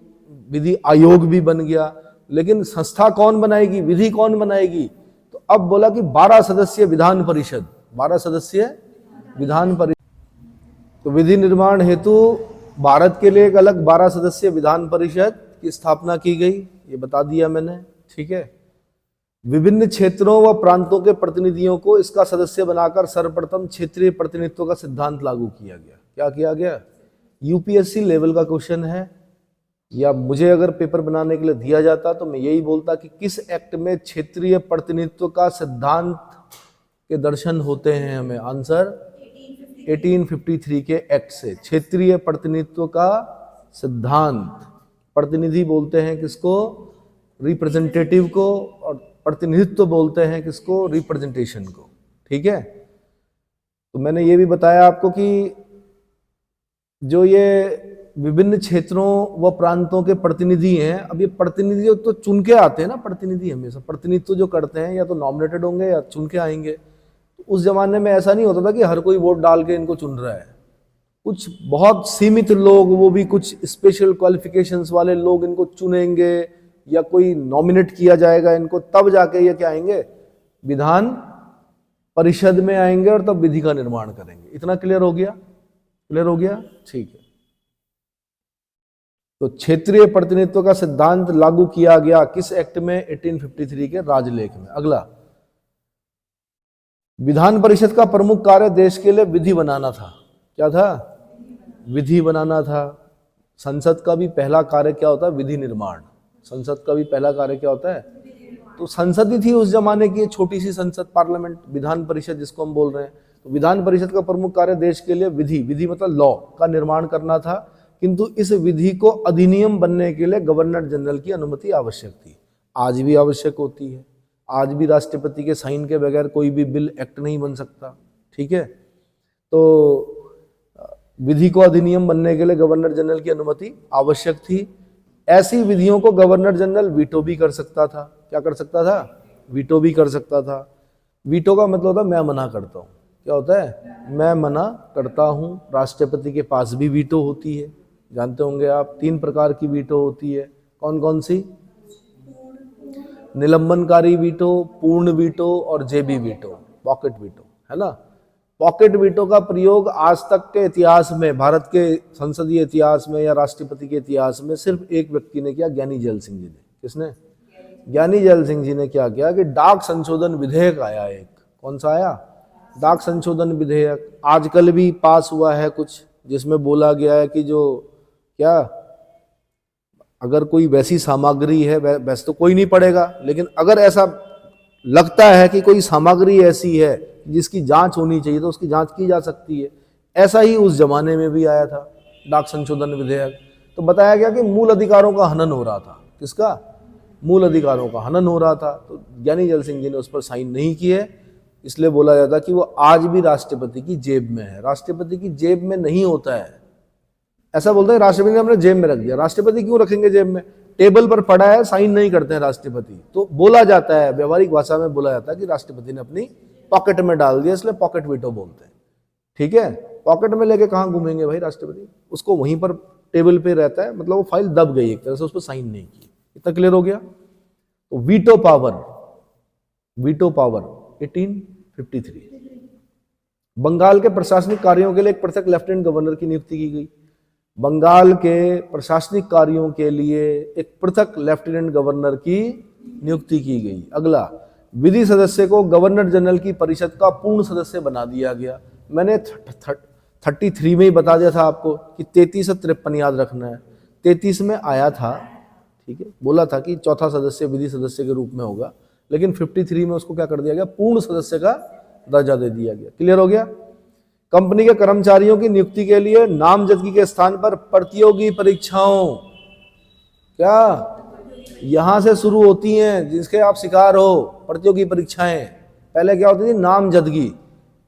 S1: विधि आयोग भी बन गया, लेकिन संस्था कौन बनाएगी, विधि कौन बनाएगी? तो अब बोला कि 12 सदस्यीय विधान परिषद, 12 सदस्यीय विधान परिषद। तो विधि निर्माण हेतु भारत के लिए एक अलग 12 सदस्यीय विधान परिषद की स्थापना की गई, ये बता दिया मैंने, ठीक है। विभिन्न क्षेत्रों व प्रांतों के प्रतिनिधियों को इसका सदस्य बनाकर सर्वप्रथम क्षेत्रीय प्रतिनिधित्व का सिद्धांत लागू किया गया। क्या किया गया? यूपीएससी लेवल का क्वेश्चन है, या मुझे अगर पेपर बनाने के लिए दिया जाता तो मैं यही बोलता कि किस एक्ट में क्षेत्रीय प्रतिनिधित्व का सिद्धांत के दर्शन होते हैं हमें। आंसर 1853 के एक्ट से क्षेत्रीय प्रतिनिधित्व का सिद्धांत। प्रतिनिधि बोलते हैं किसको? रिप्रेजेंटेटिव को, और प्रतिनिधित्व बोलते हैं किसको? रिप्रेजेंटेशन को, ठीक है। तो मैंने ये भी बताया आपको कि जो ये विभिन्न क्षेत्रों व प्रांतों के प्रतिनिधि हैं, अब ये प्रतिनिधि तो चुन के आते हैं ना, प्रतिनिधि हमेशा प्रतिनिधित्व जो करते हैं या तो नॉमिनेटेड होंगे या चुन के आएंगे। तो उस जमाने में ऐसा नहीं होता था कि हर कोई वोट डाल के इनको चुन रहा है। कुछ बहुत सीमित लोग, वो भी कुछ स्पेशल क्वालिफिकेशंस वाले लोग इनको चुनेंगे, या कोई नॉमिनेट किया जाएगा इनको, तब जाके ये क्या आएंगे? विधान परिषद में आएंगे और तब विधि का निर्माण करेंगे। इतना क्लियर हो गया? क्लियर हो गया? ठीक है। तो क्षेत्रीय प्रतिनिधित्व का सिद्धांत लागू किया गया किस एक्ट में? 1853 के राजलेख में। अगला, विधान परिषद का प्रमुख कार्य देश के लिए विधि बनाना था। क्या था? विधि बनाना था। संसद का भी पहला कार्य क्या होता है? विधि निर्माण। संसद का भी पहला कार्य क्या होता है? तो संसद ही थी उस जमाने की छोटी सी संसद, पार्लियामेंट, विधान परिषद जिसको हम बोल रहे हैं। तो विधान परिषद का प्रमुख कार्य देश के लिए विधि, विधि मतलब लॉ का निर्माण करना था, किंतु इस विधि को अधिनियम बनने के लिए गवर्नर जनरल की अनुमति आवश्यक थी। आज भी आवश्यक होती है। आज भी राष्ट्रपति के साइन के बगैर कोई भी बिल, एक्ट नहीं बन सकता। ठीक है, तो विधि को अधिनियम बनने के लिए गवर्नर जनरल की अनुमति आवश्यक थी। ऐसी विधियों को गवर्नर जनरल वीटो भी कर सकता था। क्या कर सकता था? वीटो भी कर सकता था। वीटो का मतलब होता है मैं मना करता हूँ। क्या होता है? मैं मना करता हूँ। राष्ट्रपति के पास भी वीटो होती है, जानते होंगे आप। 3 प्रकार की वीटो होती है। कौन कौन सी? निलंबनकारी वीटो, पूर्ण वीटो और जेबी वीटो, पॉकेट वीटो, है ना। पॉकेट वीटो का प्रयोग आज तक के इतिहास में, भारत के संसदीय इतिहास में या राष्ट्रपति के इतिहास में सिर्फ एक व्यक्ति ने किया, ज्ञानी जैल सिंह जी ने। किसने? ज्ञानी जैल सिंह जी ने क्या किया कि डाक संशोधन विधेयक आया एक। कौन सा आया? डाक संशोधन विधेयक। आजकल भी पास हुआ है कुछ, जिसमें बोला गया है कि जो क्या, अगर कोई वैसी सामग्री है, वैसे तो कोई नहीं पढ़ेगा, लेकिन अगर ऐसा लगता है कि कोई सामग्री ऐसी है जिसकी जांच होनी चाहिए तो उसकी जांच की जा सकती है। ऐसा ही उस जमाने में भी आया था डाक संशोधन विधेयक। तो बताया गया कि मूल अधिकारों का हनन हो रहा था। किसका? मूल अधिकारों का हनन हो रहा था। तो ज्ञानी जैल सिंह जी ने उस पर साइन नहीं किए, इसलिए बोला जाता कि वो आज भी राष्ट्रपति की जेब में है। राष्ट्रपति की जेब में नहीं होता है, ऐसा बोलते हैं राष्ट्रपति ने अपने जेब में रख दिया। राष्ट्रपति क्यों रखेंगे जेब में? टेबल पर पड़ा है, साइन नहीं करते हैं राष्ट्रपति। तो बोला जाता है, व्यवहारिक भाषा में बोला जाता है कि राष्ट्रपति ने अपनी पॉकेट में डाल दिया, इसलिए पॉकेट वीटो बोलते हैं। ठीक है, पॉकेट में लेके कहाँ घूमेंगे भाई राष्ट्रपति? उसको वहीं पर टेबल पे रहता है, मतलब वो फाइल दब गई एक तरह से, उस पर साइन नहीं की। इतना क्लियर हो गया? तो veto power, veto power 1853। Bengal के प्रशासनिक कार्यों के लिए एक पृथक लेफ्टिनेंट गवर्नर की नियुक्ति की गई। बंगाल के प्रशासनिक कार्यों के लिए एक पृथक लेफ्टिनेंट गवर्नर की नियुक्ति की गई। अगला, विधि सदस्य को गवर्नर जनरल की परिषद का पूर्ण सदस्य बना दिया गया। मैंने 33 में ही बता दिया था आपको कि 33 और 53 याद रखना है। 33 में आया था, ठीक है, बोला था कि चौथा सदस्य विधि सदस्य के रूप में होगा, लेकिन 53 में उसको क्या कर दिया गया? पूर्ण सदस्य का दर्जा दे दिया गया। क्लियर हो गया? कंपनी के कर्मचारियों की नियुक्ति के लिए नामजदगी के स्थान पर प्रतियोगी परीक्षाओं, क्या यहां से शुरू होती हैं जिसके आप शिकार हो, प्रतियोगी परीक्षाएं। पहले क्या होती थी? नामजदगी।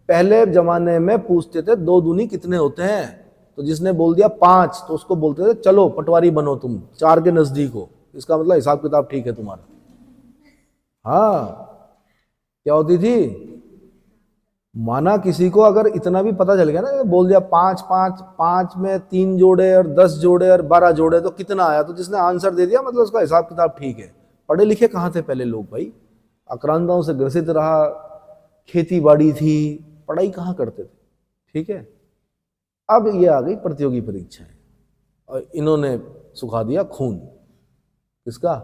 S1: पहले जमाने में पूछते थे 2 दूनी कितने होते हैं, तो जिसने बोल दिया 5 तो उसको बोलते थे चलो पटवारी बनो तुम, 4 के नजदीक हो, इसका मतलब हिसाब किताब ठीक है तुम्हारा। हाँ, क्या होती थी? माना किसी को अगर इतना भी पता चल गया ना, बोल दिया 5 5 5 में 3 जोड़े और 10 जोड़े और 12 जोड़े तो कितना आया, तो जिसने आंसर दे दिया मतलब उसका हिसाब किताब ठीक है। पढ़े लिखे कहाँ थे पहले लोग भाई? आक्रांताओं से ग्रसित रहा, खेती बाड़ी थी, पढ़ाई कहाँ करते थे। ठीक है, अब ये आ गई प्रतियोगी परीक्षाएं और इन्होंने सुखा दिया खून किसका?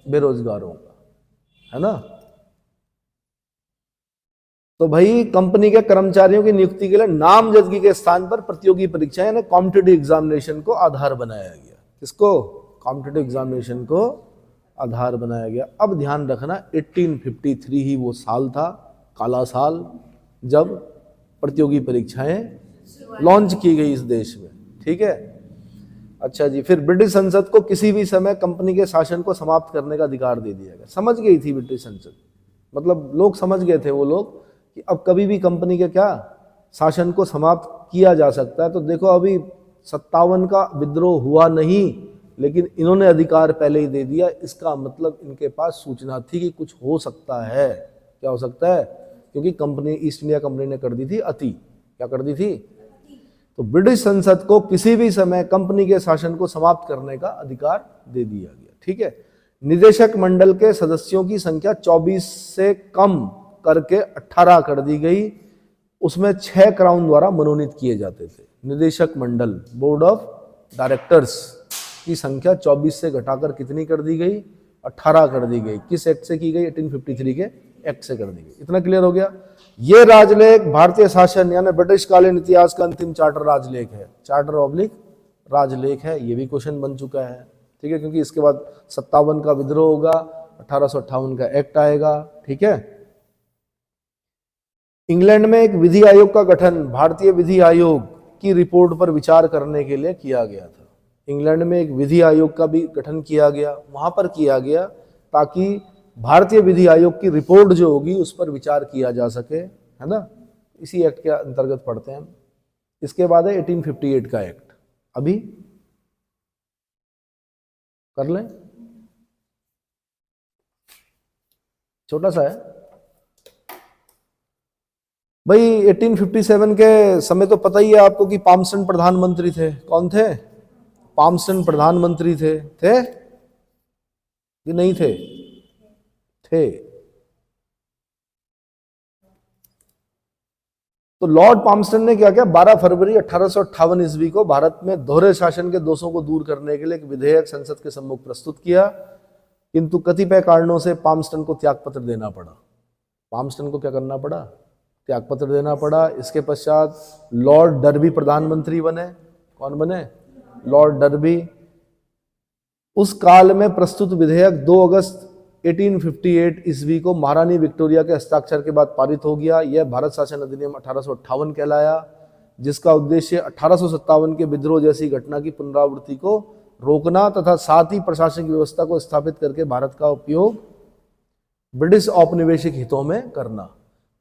S1: बेरोजगारों का, है ना। तो भाई कंपनी के कर्मचारियों की नियुक्ति के लिए नामजदगी के स्थान पर प्रतियोगी परीक्षा यानी कॉम्पिटिटिव एग्जामिनेशन को आधार बनाया गया। किसको? कॉम्पिटिटिव एग्जामिनेशन को आधार बनाया गया। अब ध्यान रखना 1853 ही वो साल था, काला साल, जब प्रतियोगी परीक्षाएं लॉन्च की गई इस देश में। ठीक है, अच्छा जी। फिर ब्रिटिश संसद को किसी भी समय कंपनी के शासन को समाप्त करने का अधिकार दे दिया गया। समझ गई थी ब्रिटिश संसद, मतलब लोग समझ गए थे वो लोग कि अब कभी भी कंपनी के क्या शासन को समाप्त किया जा सकता है। तो देखो अभी 57 का विद्रोह हुआ नहीं, लेकिन इन्होंने अधिकार पहले ही दे दिया। इसका मतलब इनके पास सूचना थी कि कुछ हो सकता है। क्या हो सकता है? क्योंकि कंपनी, ईस्ट इंडिया कंपनी ने कर दी थी अति। क्या कर दी थी? तो ब्रिटिश संसद को किसी भी समय कंपनी के शासन को समाप्त करने का अधिकार दे दिया गया। ठीक है, निदेशक मंडल के सदस्यों की संख्या 24 से कम करके 18 कर दी गई। उसमें 6 क्राउन द्वारा मनोनीत किए जाते थे। निदेशक मंडल, बोर्ड ऑफ डायरेक्टर्स की संख्या 24 से घटाकर कितनी कर दी गई? 18 कर दी गई। किस एक्ट से की गई? 1853 के एक्ट से कर दी गई। इतना क्लियर हो गया। ये राजलेख भारतीय शासन यानी ब्रिटिश कालीन इतिहास का अंतिम चार्टर राजलेख है, चार्टर ऑब्लिक राजलेख है। ये भी क्वेश्चन बन चुका है, ठीक है, क्योंकि इसके बाद 57 का विद्रोह होगा, 1858 का एक्ट आएगा, ठीक है। इंग्लैंड में एक विधि आयोग का गठन भारतीय विधि आयोग की रिपोर्ट पर विचार करने के लिए किया गया था। इंग्लैंड में एक विधि आयोग का भी गठन किया गया, वहां पर किया गया ताकि भारतीय विधि आयोग की रिपोर्ट जो होगी उस पर विचार किया जा सके, है ना। इसी एक्ट के अंतर्गत पढ़ते हैं हम। इसके बाद है 1858 का एक्ट, अभी कर लें, छोटा सा है भाई। 1857 के समय तो पता ही है आपको कि पामस्टन प्रधानमंत्री थे। कौन थे? पामस्टन प्रधानमंत्री थे कि नहीं थे? थे। तो लॉर्ड पामस्टन ने क्या किया? 12 फरवरी 1858 ईस्वी को भारत में दोहरे शासन के दोषों को दूर करने के लिए एक विधेयक संसद के सम्मुख प्रस्तुत किया, किंतु कतिपय कारणों से पामस्टन को त्यागपत्र देना पड़ा। पामस्टन को क्या करना पड़ा? त्यागपत्र देना पड़ा। इसके पश्चात लॉर्ड डर्बी प्रधानमंत्री बने। कौन बने? Lord derby. उस काल में प्रस्तुत विधेयक 2 अगस्त 1858 ईस्वी को महारानी विक्टोरिया के हस्ताक्षर के बाद पारित हो गया। यह भारत शासन अधिनियम 1858 कहलाया, जिसका उद्देश्य 1857 के विद्रोह जैसी घटना की पुनरावृत्ति को रोकना तथा साथ ही प्रशासनिक व्यवस्था को स्थापित करके भारत का उपयोग ब्रिटिश औपनिवेशिक हितों में करना।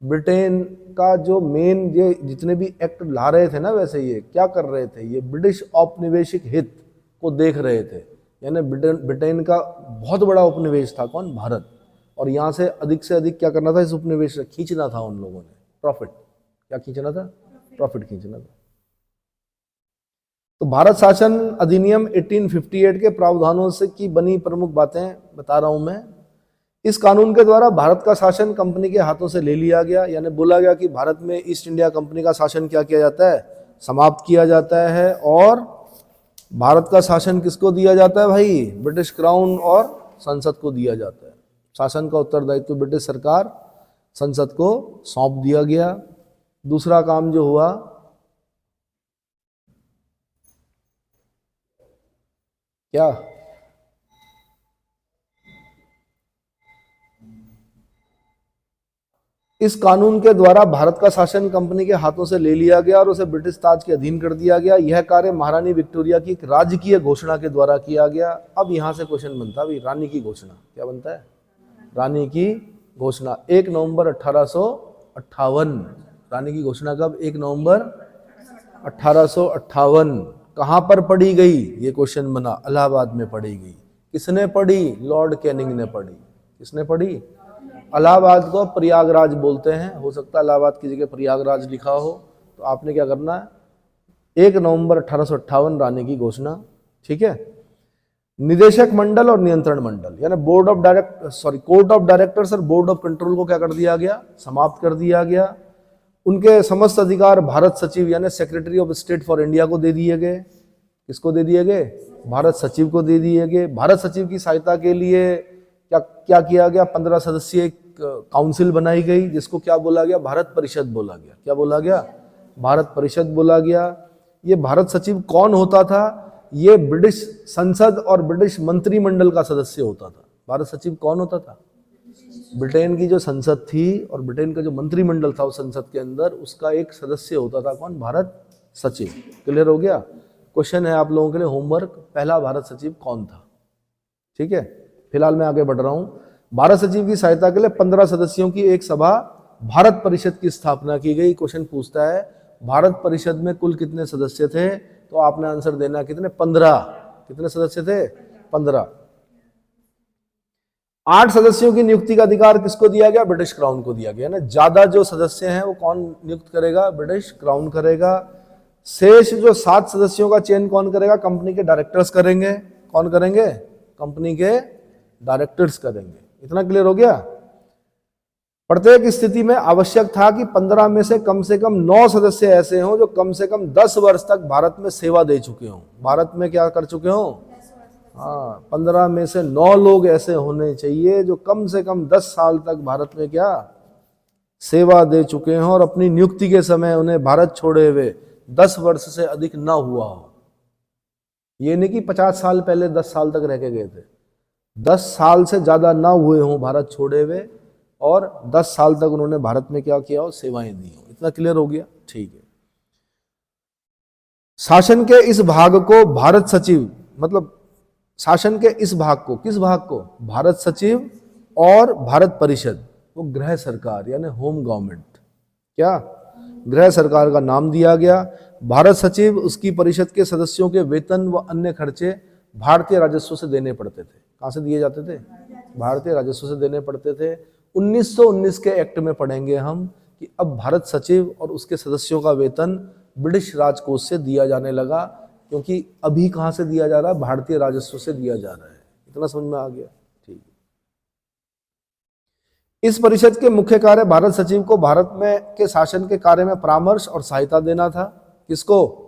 S1: ब्रिटेन का जो मेन ये जितने भी एक्ट ला रहे थे ना, वैसे ये क्या कर रहे थे? ये ब्रिटिश औपनिवेशिक हित को देख रहे थे, यानी ब्रिटेन का बहुत बड़ा उपनिवेश था। कौन? भारत। और यहाँ से अधिक क्या करना था? इस उपनिवेश से खींचना था उन लोगों ने, प्रॉफिट। क्या खींचना था? प्रॉफिट खींचना था। तो भारत शासन अधिनियम 1858 के प्रावधानों से की बनी प्रमुख बातें बता रहा हूं मैं। इस कानून के द्वारा भारत का शासन कंपनी के हाथों से ले लिया गया, यानी बोला गया कि भारत में ईस्ट इंडिया कंपनी का शासन क्या किया जाता है? समाप्त किया जाता है। और भारत का शासन किसको दिया जाता है भाई? ब्रिटिश क्राउन और संसद को दिया जाता है। शासन का उत्तरदायित्व ब्रिटिश सरकार, संसद को सौंप दिया गया। दूसरा काम जो हुआ, क्या? इस कानून के द्वारा भारत का शासन कंपनी के हाथों से ले लिया गया और उसे ब्रिटिश ताज के अधीन कर दिया गया। यह कार्य महारानी विक्टोरिया की एक राजकीय घोषणा के द्वारा किया गया। अब यहां से क्वेश्चन बनता है, रानी की घोषणा क्या बनता है? रानी की घोषणा 1 नवंबर 1858। रानी की घोषणा कब? 1 नवंबर 1858। कहां पर पढ़ी गई? ये क्वेश्चन बना, इलाहाबाद में पढ़ी गई। किसने पढ़ी? लॉर्ड कैनिंग ने पढ़ी। किसने पढ़ी? इलाहाबाद को प्रयागराज बोलते हैं, हो सकता है इलाहाबाद की जगह प्रयागराज लिखा हो। तो आपने क्या करना है? 1 नवंबर 1858 रानी की घोषणा, ठीक है। निदेशक मंडल और नियंत्रण मंडल यानी कोर्ट ऑफ डायरेक्टर्स और बोर्ड ऑफ कंट्रोल को क्या कर दिया गया? समाप्त कर दिया गया। उनके समस्त अधिकार भारत सचिव यानी secretary of state for India को दे दिए गए। किसको दे दिए गए? भारत सचिव को दे दिए गए। भारत सचिव की सहायता के लिए क्या किया गया? 15 सदस्यीय काउंसिल बनाई गई, जिसको क्या बोला गया? भारत परिषद बोला गया। क्या बोला गया? भारत परिषद बोला गया। ये भारत सचिव कौन होता था? ये ब्रिटिश संसद और ब्रिटिश मंत्रिमंडल का सदस्य होता था। भारत सचिव कौन होता था? ब्रिटेन की जो संसद थी और ब्रिटेन का जो मंत्रिमंडल था उस संसद के अंदर, उसका एक सदस्य होता था। कौन? भारत सचिव। क्लियर हो गया? क्वेश्चन है आप लोगों के लिए होमवर्क, पहला भारत सचिव कौन था? ठीक है, फिलहाल मैं आगे बढ़ रहा हूं। भारत सचिव की सहायता के लिए 15 सदस्यों की एक सभा भारत परिषद की स्थापना की गई। क्वेश्चन पूछता है भारत परिषद में कुल कितने सदस्य थे? तो आपने आंसर देना कितने? 15। कितने सदस्य थे? 15। 8 सदस्यों की नियुक्ति का अधिकार किसको दिया गया? ब्रिटिश क्राउन को दिया गया ना। ज्यादा जो सदस्य हैं वो कौन नियुक्त करेगा? ब्रिटिश क्राउन करेगा। शेष जो 7 सदस्यों का चयन कौन करेगा? कंपनी के डायरेक्टर्स करेंगे। कौन करेंगे? कंपनी के डायरेक्टर्स करेंगे। इतना क्लियर हो गया? प्रत्येक स्थिति में आवश्यक था कि 15 में से कम 9 सदस्य ऐसे हों जो कम से कम 10 वर्ष तक भारत में सेवा दे चुके हों। भारत में क्या कर चुके हों? हाँ, 15 में से 9 लोग ऐसे होने चाहिए जो कम से कम 10 साल तक भारत में क्या सेवा दे चुके हों और अपनी नियुक्ति के समय उन्हें भारत छोड़े हुए 10 वर्ष से अधिक ना हुआ हो। ये नहीं कि 50 साल पहले 10 साल तक रह के गए थे, 10 साल से ज्यादा ना हुए हों भारत छोड़े हुए और 10 साल तक उन्होंने भारत में क्या किया हो? सेवाएं दी हो। इतना क्लियर हो गया? ठीक है। शासन के इस भाग को भारत सचिव, मतलब शासन के इस भाग को, किस भाग को? भारत सचिव और भारत परिषद, वो गृह सरकार यानी होम गवर्नमेंट, क्या गृह सरकार का नाम दिया गया। भारत सचिव, उसकी परिषद के सदस्यों के वेतन व अन्य खर्चे भारतीय राजस्व से देने पड़ते थे। कहां से दिए जाते थे? भारतीय राजस्व से देने पड़ते थे। 1919 के एक्ट में पढ़ेंगे हम कि अब भारत सचिव और उसके सदस्यों का वेतन ब्रिटिश राजकोष से दिया जाने लगा, क्योंकि अभी कहां से दिया जा रहा है? भारतीय राजस्व से दिया जा रहा है। इतना समझ में आ गया? ठीक है। इस परिषद के मुख्य कार्य भारत सचिव को भारत में के शासन के कार्य में परामर्श और सहायता देना था। किसको?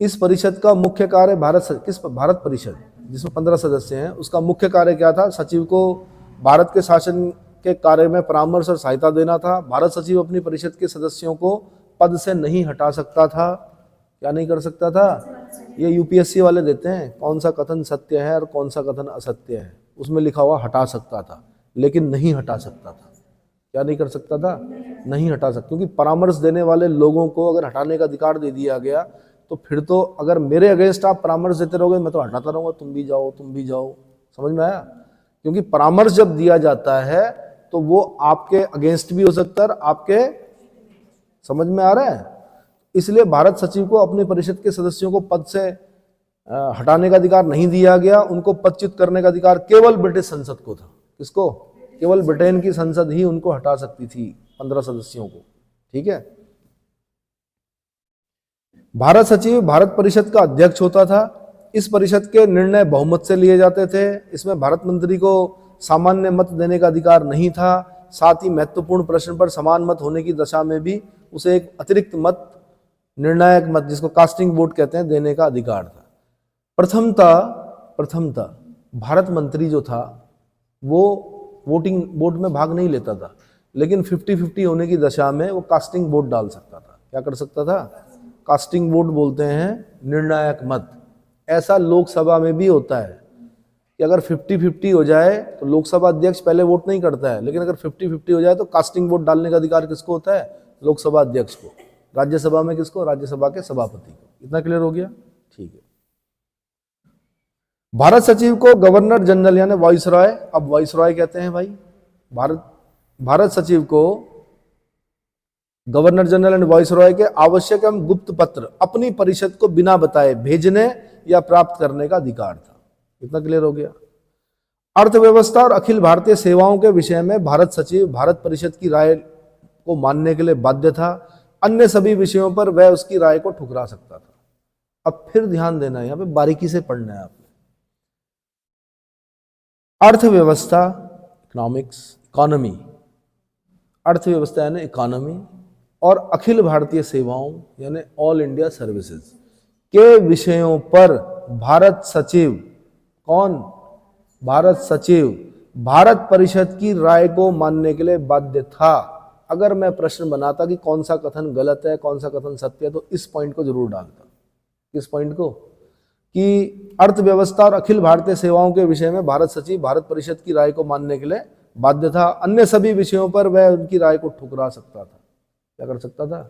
S1: इस परिषद का मुख्य कार्य भारत परिषद जिसमें 15 सदस्य हैं, उसका मुख्य कार्य क्या था? सचिव को भारत के शासन के कार्य में परामर्श और सहायता देना था। भारत सचिव अपनी परिषद के सदस्यों को पद से नहीं हटा सकता था। क्या नहीं कर सकता था? ये यूपीएससी वाले देते हैं, कौन सा कथन सत्य है और कौन सा कथन असत्य है, उसमें लिखा हुआ हटा सकता था, लेकिन नहीं हटा सकता था। क्या नहीं कर सकता था? नहीं हटा सकता, क्योंकि परामर्श देने वाले लोगों को अगर हटाने का अधिकार दे दिया गया तो फिर तो अगर मेरे अगेंस्ट आप परामर्श देते रहोगे, मैं तो हटाता रहूंगा, तुम भी जाओ तुम भी जाओ। समझ में आया? क्योंकि परामर्श जब दिया जाता है तो वो आपके अगेंस्ट भी हो सकता है, आपके, समझ में आ रहा है? इसलिए भारत सचिव को अपनी परिषद के सदस्यों को पद से हटाने का अधिकार नहीं दिया गया। उनको पदच्युत करने का अधिकार केवल ब्रिटिश संसद को था। किसको? केवल ब्रिटेन की संसद ही उनको हटा सकती थी, 15 सदस्यों को। ठीक है। भारत सचिव भारत परिषद का अध्यक्ष होता था। इस परिषद के निर्णय बहुमत से लिए जाते थे। इसमें भारत मंत्री को सामान्य मत देने का अधिकार नहीं था। साथ ही महत्वपूर्ण प्रश्न पर समान मत होने की दशा में भी उसे एक अतिरिक्त मत, निर्णायक मत, जिसको कास्टिंग वोट कहते हैं, देने का अधिकार था। प्रथमतः भारत मंत्री जो था वो वोट में भाग नहीं लेता था, लेकिन 50-50 होने की दशा में वो कास्टिंग वोट डाल सकता था। क्या कर सकता था? कास्टिंग वोट बोलते हैं निर्णायक मत। ऐसा लोकसभा में भी होता है कि अगर 50-50 हो जाए तो लोकसभा अध्यक्ष पहले वोट नहीं करता है, लेकिन अगर 50-50 हो जाए तो कास्टिंग वोट डालने का अधिकार किसको होता है? लोकसभा अध्यक्ष को। राज्यसभा में किसको? राज्यसभा के सभापति को। इतना क्लियर हो गया? ठीक है। भारत सचिव को गवर्नर जनरल यानी वाइसरॉय, अब वाइसरॉय कहते हैं भाई, भारत सचिव को गवर्नर जनरल एंड वाइसरॉय के आवश्यक एवं गुप्त पत्र अपनी परिषद को बिना बताए भेजने या प्राप्त करने का अधिकार था। इतना क्लियर हो गया? अर्थव्यवस्था और अखिल भारतीय सेवाओं के विषय में भारत सचिव भारत परिषद की राय को मानने के लिए बाध्य था। अन्य सभी विषयों पर वह उसकी राय को ठुकरा सकता था। अब फिर ध्यान देना है, यहां पे बारीकी से पढ़ना है आपने। अर्थव्यवस्था, इकोनॉमी, अर्थव्यवस्था यानी इकोनॉमी, और अखिल भारतीय सेवाओं यानी ऑल इंडिया सर्विसेज के विषयों पर भारत सचिव, कौन? भारत सचिव भारत परिषद की राय को मानने के लिए बाध्य था। अगर मैं प्रश्न बनाता कि कौन सा कथन गलत है, कौन सा कथन सत्य है, तो इस पॉइंट को जरूर डालता। किस पॉइंट को? कि अर्थव्यवस्था और अखिल भारतीय सेवाओं के विषय में भारत सचिव भारत परिषद की राय को मानने के लिए बाध्य था। अन्य सभी विषयों पर वह उनकी राय को ठुकरा सकता था। क्या कर सकता था?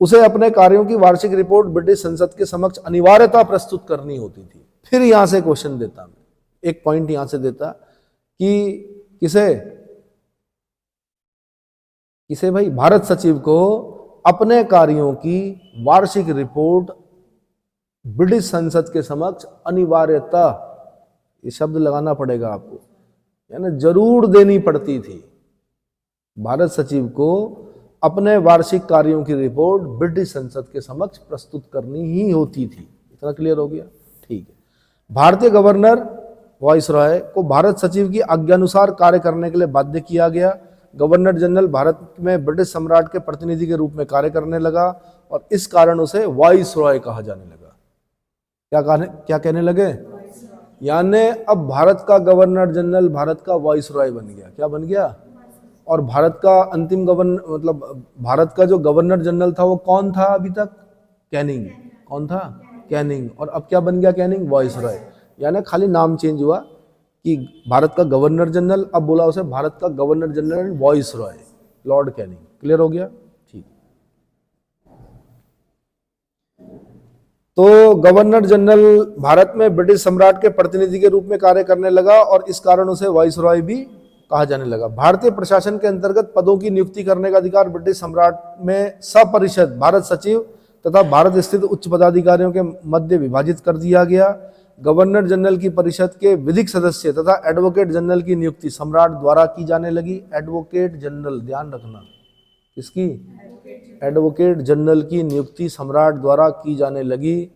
S1: उसे अपने कार्यों की वार्षिक रिपोर्ट ब्रिटिश संसद के समक्ष अनिवार्यता प्रस्तुत करनी होती थी। फिर यहां से क्वेश्चन देता मैं, एक पॉइंट यहां से देता कि किसे भाई? भारत सचिव को अपने कार्यों की वार्षिक रिपोर्ट ब्रिटिश संसद के समक्ष अनिवार्यता, ये शब्द लगाना पड़ेगा आपको, यानी जरूर देनी पड़ती थी। भारत सचिव को अपने वार्षिक कार्यों की रिपोर्ट ब्रिटिश संसद के समक्ष प्रस्तुत करनी ही होती थी। इतना क्लियर हो गया? ठीक है। भारतीय गवर्नर वाइसरॉय को भारत सचिव की आज्ञानुसार कार्य करने के लिए बाध्य किया गया। गवर्नर जनरल भारत में ब्रिटिश सम्राट के प्रतिनिधि के रूप में कार्य करने लगा और इस कारण उसे वाइसरॉय कहा जाने लगा। क्या कहने लगे? यानी अब भारत का गवर्नर जनरल भारत का वाइसरॉय बन गया। क्या बन गया? और भारत का अंतिम गवर्नर, मतलब भारत का जो गवर्नर जनरल था वो कौन था अभी तक? कैनिंग। कौन था? कैनिंग। और अब क्या बन गया? Canning viceroy. यानी खाली नाम चेंज हुआ कि भारत का गवर्नर जनरल, अब बोला उसे भारत का governor general viceroy, Lord Canning. Clear हो गया? ठीक। तो गवर्नर जनरल भारत में ब्रिटिश सम्राट के प्रतिनिधि के रूप में कार्य करने लगा और इस कारण उसे वाइसरॉय भी कहा जाने लगा। भारतीय प्रशासन के अंतर्गत पदों की नियुक्ति करने का अधिकार ब्रिटिश सम्राट में सपरिषद भारत सचिव तथा भारत स्थित उच्च पदाधिकारियों के मध्य विभाजित कर दिया गया। गवर्नर जनरल की परिषद के विधिक सदस्य तथा एडवोकेट जनरल की नियुक्ति सम्राट द्वारा की जाने लगी। एडवोकेट जनरल, ध्यान रखना, किसकी? एडवोकेट जनरल की नियुक्ति सम्राट द्वारा की जाने लगी।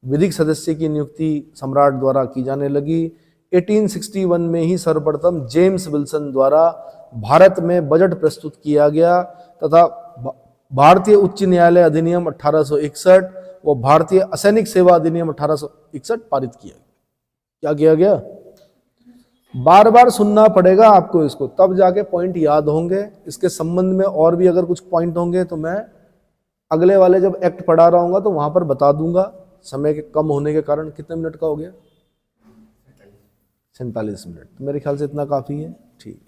S1: विधिक सदस्य की नियुक्ति सम्राट द्वारा की जाने लगी। 1861 में ही सर्वप्रथम जेम्स विल्सन द्वारा भारत में बजट प्रस्तुत किया गया तथा भारतीय उच्च न्यायालय अधिनियम 1861 व भारतीय असैनिक सेवा अधिनियम 1861 पारित किया गया। क्या किया गया? बार बार सुनना पड़ेगा आपको इसको, तब जाके पॉइंट याद होंगे। इसके संबंध में और भी अगर कुछ पॉइंट होंगे तो मैं अगले वाले जब एक्ट पढ़ा रहा हूँ तो वहां पर बता दूंगा। समय के कम होने के कारण कितने मिनट का हो गया? 47 मिनट। तो मेरे ख्याल से इतना काफी है। ठीक।